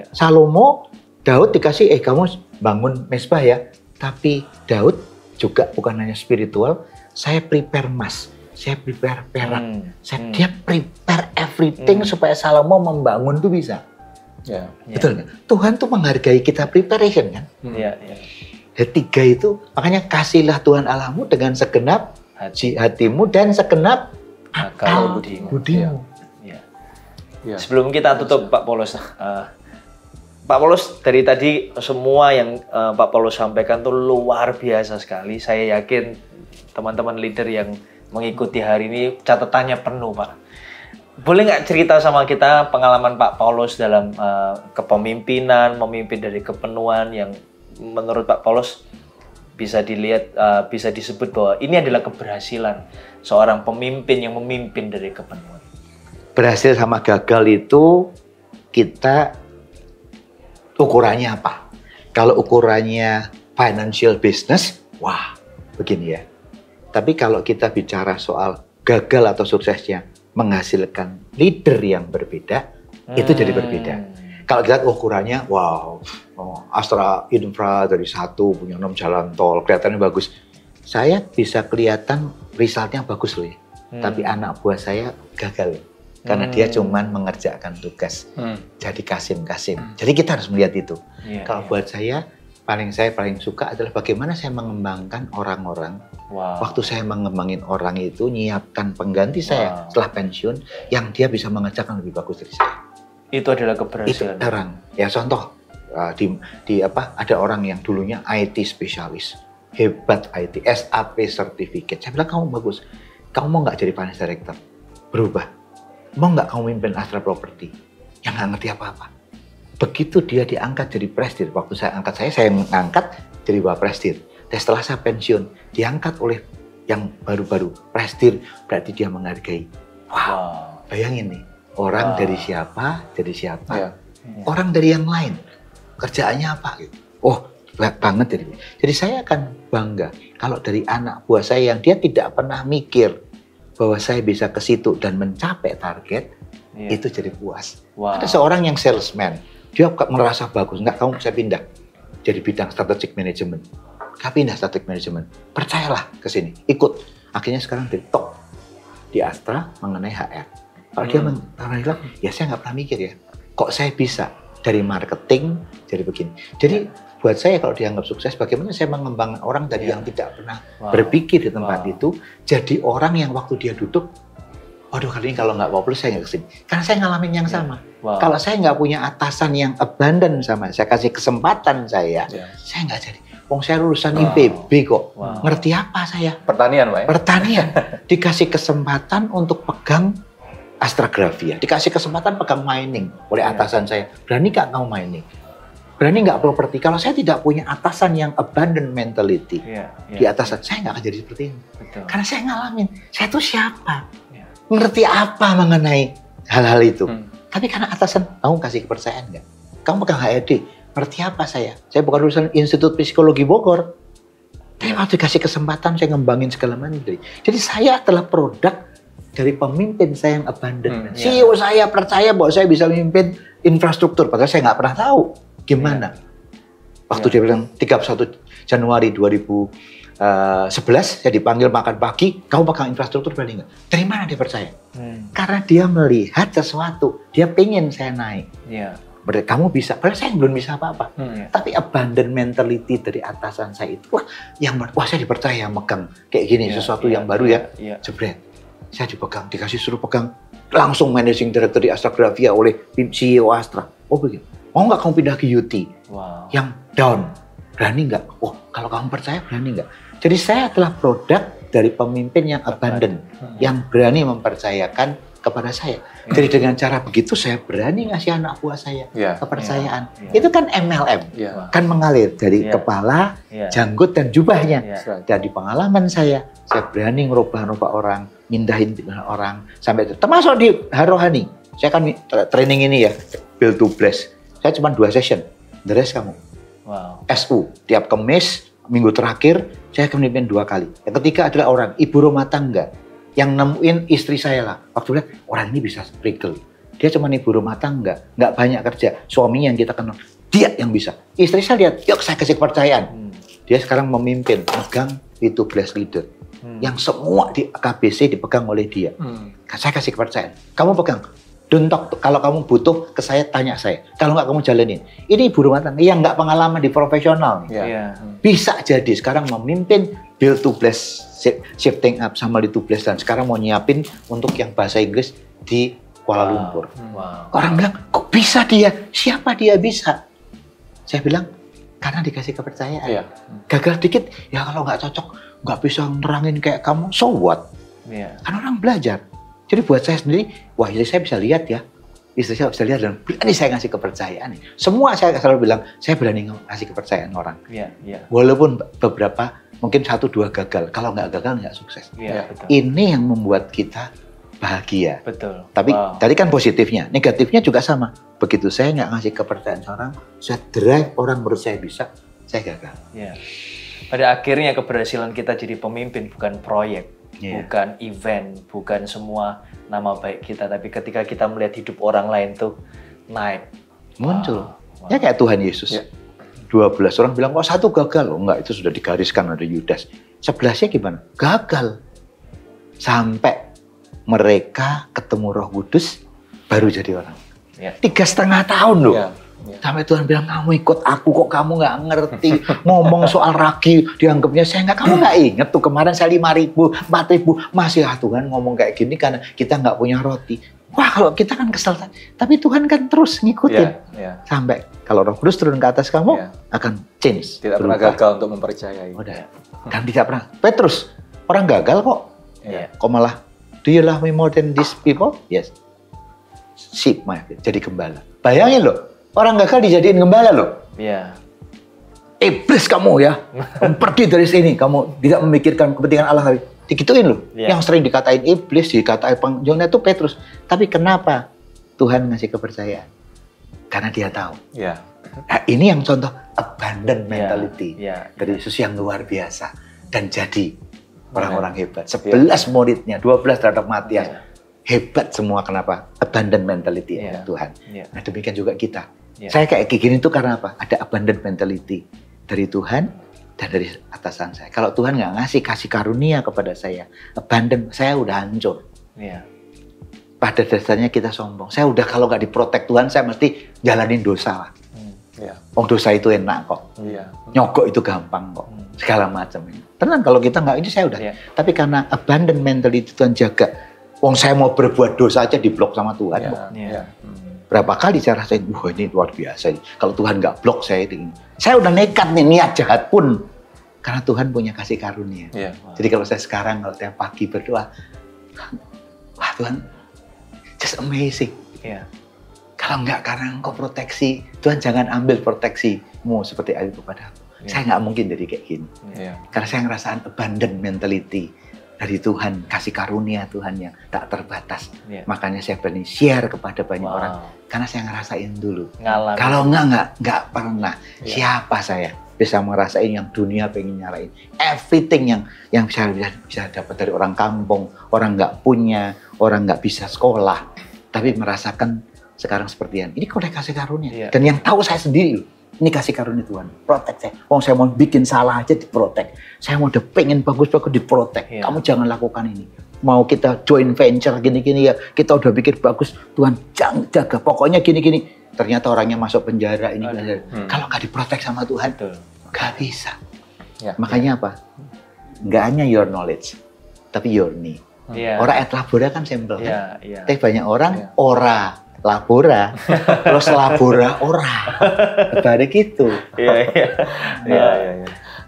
Salomo, Daud dikasih, kamu bangun mezbah ya. Tapi Daud juga bukan hanya spiritual, saya prepare emas. Saya prepare perak, dia prepare everything supaya Salomo membangun tuh bisa. Ya. Betul nggak? Tuhan tuh menghargai kita preparation kan. Iya. Dan 3 itu, makanya kasihlah Tuhan Allahmu dengan segenap hatimu dan segenap akal budimu. Ya. Ya. Sebelum kita tutup Pak Paulus, Pak Paulus dari tadi semua yang Pak Paulus sampaikan tuh luar biasa sekali. Saya yakin teman-teman leader yang mengikuti hari ini catatannya penuh, Pak. Boleh nggak cerita sama kita pengalaman Pak Paulus dalam kepemimpinan, memimpin dari kepenuhan yang menurut Pak Paulus bisa dilihat, bisa disebut bahwa ini adalah keberhasilan seorang pemimpin yang memimpin dari kepenuhan. Berhasil sama gagal itu kita ukurannya apa? Kalau ukurannya financial business, wah begini ya. Tapi kalau kita bicara soal gagal atau suksesnya menghasilkan leader yang berbeda, itu jadi berbeda. Kalau lihat ukurannya, wow, Astra Infra dari 1 punya 6 jalan tol, kelihatannya bagus. Saya bisa kelihatan resultnya bagus loh ya. Tapi anak buah saya gagal. Karena dia cuman mengerjakan tugas. Jadi kasim-kasim. Jadi kita harus melihat itu. Kalau buat saya paling suka adalah bagaimana saya mengembangkan orang-orang. Waktu saya mengembangin orang itu, nyiapkan pengganti saya setelah pensiun, yang dia bisa mengerjakan lebih bagus dari saya. Itu adalah keberhasilan. Itu orang. Ya contoh, ada orang yang dulunya IT spesialis, hebat IT, SAP certificate. Saya bilang, kamu bagus. Kamu mau nggak jadi finance director? Berubah. Mau nggak kamu mimpin Astra Property? Yang nggak ngerti apa-apa. Begitu dia diangkat jadi presdir, waktu saya ngangkat jadi presdir. Dan setelah saya pensiun, diangkat oleh yang baru-baru presdir, berarti dia menghargai. Wow. Bayangin nih. Orang dari siapa, orang dari yang lain, kerjaannya apa gitu. Oh, banget jadi. Jadi saya akan bangga kalau dari anak buah saya yang dia tidak pernah mikir bahwa saya bisa ke situ dan mencapai target, itu jadi puas. Ada seorang yang salesman, dia merasa bagus, enggak, kamu bisa pindah jadi bidang strategic management. Kamu pindah strategic management, percayalah ke sini, ikut. Akhirnya sekarang di top di Astra mengenai HR. Kalau dia bilang, ya saya nggak pernah mikir ya, kok saya bisa dari marketing jadi begini. Jadi buat saya kalau dianggap sukses, bagaimana saya mengembangkan orang dari yang tidak pernah berpikir di tempat itu, jadi orang yang waktu dia duduk, waduh kali ini kalau nggak populer saya nggak kesini. Karena saya ngalamin yang sama. Kalau saya nggak punya atasan yang abundant sama saya kasih kesempatan saya nggak jadi. Wong saya lulusan IPB kok, ngerti apa saya? Pertanian, Pak. Pertanian, dikasih kesempatan untuk pegang Astrografia, dikasih kesempatan pegang mining oleh atasan saya. Berani nggak kamu mining? Berani nggak properti? Kalau saya tidak punya atasan yang abundant mentality di atasan, saya nggak akan jadi seperti ini. Karena saya ngalamin, saya tuh siapa? Ngerti apa mengenai hal-hal itu? Tapi karena atasan, kamu kasih kepercayaan nggak? Kamu pegang HRD, ngerti apa saya? Saya bukan lulusan Institut Psikologi Bogor. Tapi waktu dikasih kesempatan, saya ngembangin segala macam. Jadi saya adalah produk dari pemimpin saya yang abundant. CEO saya percaya bahwa saya bisa memimpin infrastruktur, padahal saya nggak pernah tahu gimana. Waktu dia bilang 31 Januari 2011, saya dipanggil makan pagi, kamu pegang infrastruktur berani nggak? Dari mana dia percaya? Karena dia melihat sesuatu, dia pengen saya naik. Berarti kamu bisa, padahal saya belum bisa apa-apa. Tapi abundant mentality dari atasan saya itu, wah saya dipercaya megang kayak gini, sesuatu yang baru ya, jebret. Saya dipegang, suruh pegang langsung managing director di Astrografia oleh CEO Astra. Oh begitu. Mau nggak kamu pindah ke UT? Yang down, berani nggak? Oh kalau kamu percaya berani nggak? Jadi saya adalah produk dari pemimpin yang abundant, yang berani mempercayakan kepada saya. Jadi dengan cara begitu saya berani ngasih anak buah saya kepercayaan. Itu kan MLM, kan mengalir dari kepala, janggut dan jubahnya. Dari pengalaman saya berani ngerubah orang, mindahin orang sampai itu. Termasuk di Rohani, saya kan training ini ya, Build to Bless. Saya cuma 2 session, the rest kamu. SU tiap Kamis, minggu terakhir saya akan memimpin 2 kali. Yang ketiga adalah orang ibu rumah tangga yang nemuin istri saya lah. Waktu lihat orang ini bisa regal. Dia cuma ibu rumah tangga, nggak banyak kerja. Suaminya yang kita kenal, dia yang bisa. Istri saya lihat, yuk saya kasih kepercayaan. Dia sekarang memimpin, megang itu bless leader. Yang semua di KBC dipegang oleh dia. Saya kasih kepercayaan. Kamu pegang, Don't talk, kalau kamu butuh ke saya, tanya saya. Kalau nggak kamu jalanin. Ini ibu rumah tangga yang nggak pengalaman di profesional. Iya. Bisa jadi sekarang memimpin Build to Bless, Shifting Up sama Lead to Bless, dan sekarang mau nyiapin untuk yang bahasa Inggris di Kuala Lumpur. Wow. Orang bilang, kok bisa dia? Siapa dia bisa? Saya bilang, karena dikasih kepercayaan. Iya. Gagal dikit, ya kalau nggak cocok, nggak bisa nerangin kayak kamu, so what? Iya. Kan orang belajar. Jadi buat saya sendiri, wah istri saya bisa lihat ya. Istri saya bisa lihat dan berani saya ngasih kepercayaan. Semua saya selalu bilang, saya berani ngasih kepercayaan orang. Iya, iya. Walaupun beberapa, mungkin 1-2 gagal. Kalau nggak gagal, nggak sukses. Iya, betul. Ini yang membuat kita bahagia. Betul. Tapi Wow. tadi kan positifnya, negatifnya juga sama. Begitu saya nggak ngasih kepercayaan orang, saya drive orang menurut saya bisa, saya gagal. Iya. Pada akhirnya keberhasilan kita jadi pemimpin bukan proyek, bukan event, bukan semua nama baik kita, tapi ketika kita melihat hidup orang lain tuh naik. Muncul. Wow. Ya kayak Tuhan Yesus. 12 orang bilang, kok 1 gagal? Oh enggak, itu sudah digariskan ada Yudas. 11-nya gimana? Gagal. Sampai mereka ketemu Roh Kudus, baru jadi orang. 3,5 tahun loh. Sampai Tuhan bilang, kamu ikut aku kok kamu nggak ngerti. Ngomong soal ragi, dianggapnya saya nggak, kamu nggak inget tuh kemarin saya 5.000, 4.000. Masih Tuhan ngomong kayak gini karena kita nggak punya roti. Wah kalau kita kan kesel. Tapi Tuhan kan terus ngikutin. Sampai kalau Roh Kudus turun ke atas kamu, akan change. Tidak pernah gagal untuk mempercayai. Udah. Dan tidak pernah. Petrus, orang gagal kok. Kok malah, do you love me more than these people? Yes. Sheep, jadi gembala. Bayangin loh, orang gagal dijadiin gembala loh. Iya. Iblis kamu ya, kamu pergi dari sini, kamu tidak memikirkan kepentingan Allah. Digituin loh. Yang sering dikatain iblis, dikatain pengjongnya itu Petrus. Tapi kenapa Tuhan ngasih kepercayaan? Karena dia tahu. Nah, ini yang contoh abundant mentality dari Yesus yang luar biasa. Dan jadi orang-orang hebat. 11 muridnya, 12 terhadap Matias. Hebat semua, kenapa? Abundant mentality Tuhan. Nah demikian juga kita. Saya kayak gini tuh karena apa? Ada abundant mentality dari Tuhan dan dari atasan saya. Kalau Tuhan nggak kasih karunia kepada saya, abundant, saya udah hancur. Pada dasarnya kita sombong. Saya udah kalau nggak diprotek Tuhan, saya mesti jalanin dosa lah. Dosa itu enak kok. Nyogok itu gampang kok. Segala macam. Tenang kalau kita nggak, ini saya udah. Tapi karena abundant mentality Tuhan jaga. Saya mau berbuat dosa aja diblok sama Tuhan. Berapa kali saya rasain, wah ini luar biasa. Kalau Tuhan nggak blok saya ini. Saya udah nekat nih, niat jahat pun. Karena Tuhan punya kasih karunia. Jadi kalau saya sekarang, kalau tiap pagi berdoa, wah Tuhan, just amazing. Kalau nggak karena Engkau proteksi, Tuhan jangan ambil proteksimu seperti itu padaku. Saya nggak mungkin jadi kayak gini. Karena saya ngerasain abundant mentality. Dari Tuhan, kasih karunia Tuhan yang tak terbatas. Makanya saya berani share kepada banyak orang. Karena saya ngerasain dulu. Kalau nggak pernah. Siapa saya bisa ngerasain yang dunia pengen nyalain. Everything yang bisa dapat dari orang kampung, orang nggak punya, orang nggak bisa sekolah. Tapi merasakan sekarang seperti ini kok udah kasih karunia. Dan yang tahu saya sendiri. Ini kasih karunia Tuhan, protek saya. Saya mau bikin salah aja diprotek. Saya mau udah pengen bagus-bagus diprotek. Kamu jangan lakukan ini. Mau kita join venture gini-gini ya, kita udah pikir bagus. Tuhan jangan jaga, pokoknya gini-gini. Ternyata orangnya masuk penjara ini. Kalau nggak diprotek sama Tuhan, nggak bisa. Makanya apa? Nggak hanya your knowledge, tapi your need. Orang et labora kan simple kan? Tapi banyak orang ora labora, terus labora ora. Balik gitu.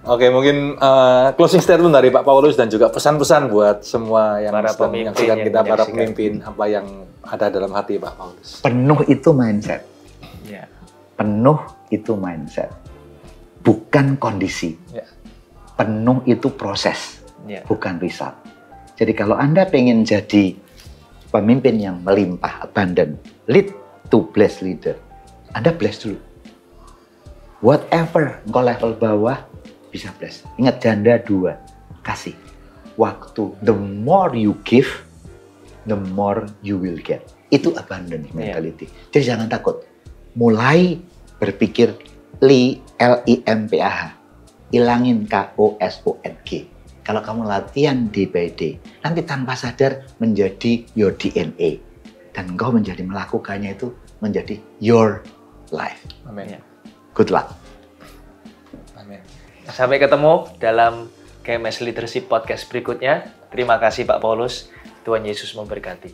Oke, mungkin closing statement dari Pak Paulus dan juga pesan-pesan buat semua yang sedang menyaksikan kita, para pemimpin, apa yang ada dalam hati Pak Paulus. Penuh itu mindset. Penuh itu mindset. Bukan kondisi. Penuh itu proses. Bukan result. Jadi kalau Anda pengen jadi pemimpin yang melimpah, abundant, lead to bless leader. Anda bless dulu. Whatever engkau level bawah, bisa bless. Ingat janda 2, kasih. Waktu, the more you give, the more you will get. Itu abundant mentality. Jadi jangan takut. Mulai berpikir LIMPAH. Ilangin KOSONG. Kalau kamu latihan day by day, nanti tanpa sadar menjadi your DNA. dan engkau menjadi melakukannya itu menjadi your life. Amin. Good luck. Amin. Sampai ketemu dalam GMS Leadership Podcast berikutnya. Terima kasih Pak Paulus. Tuhan Yesus memberkati.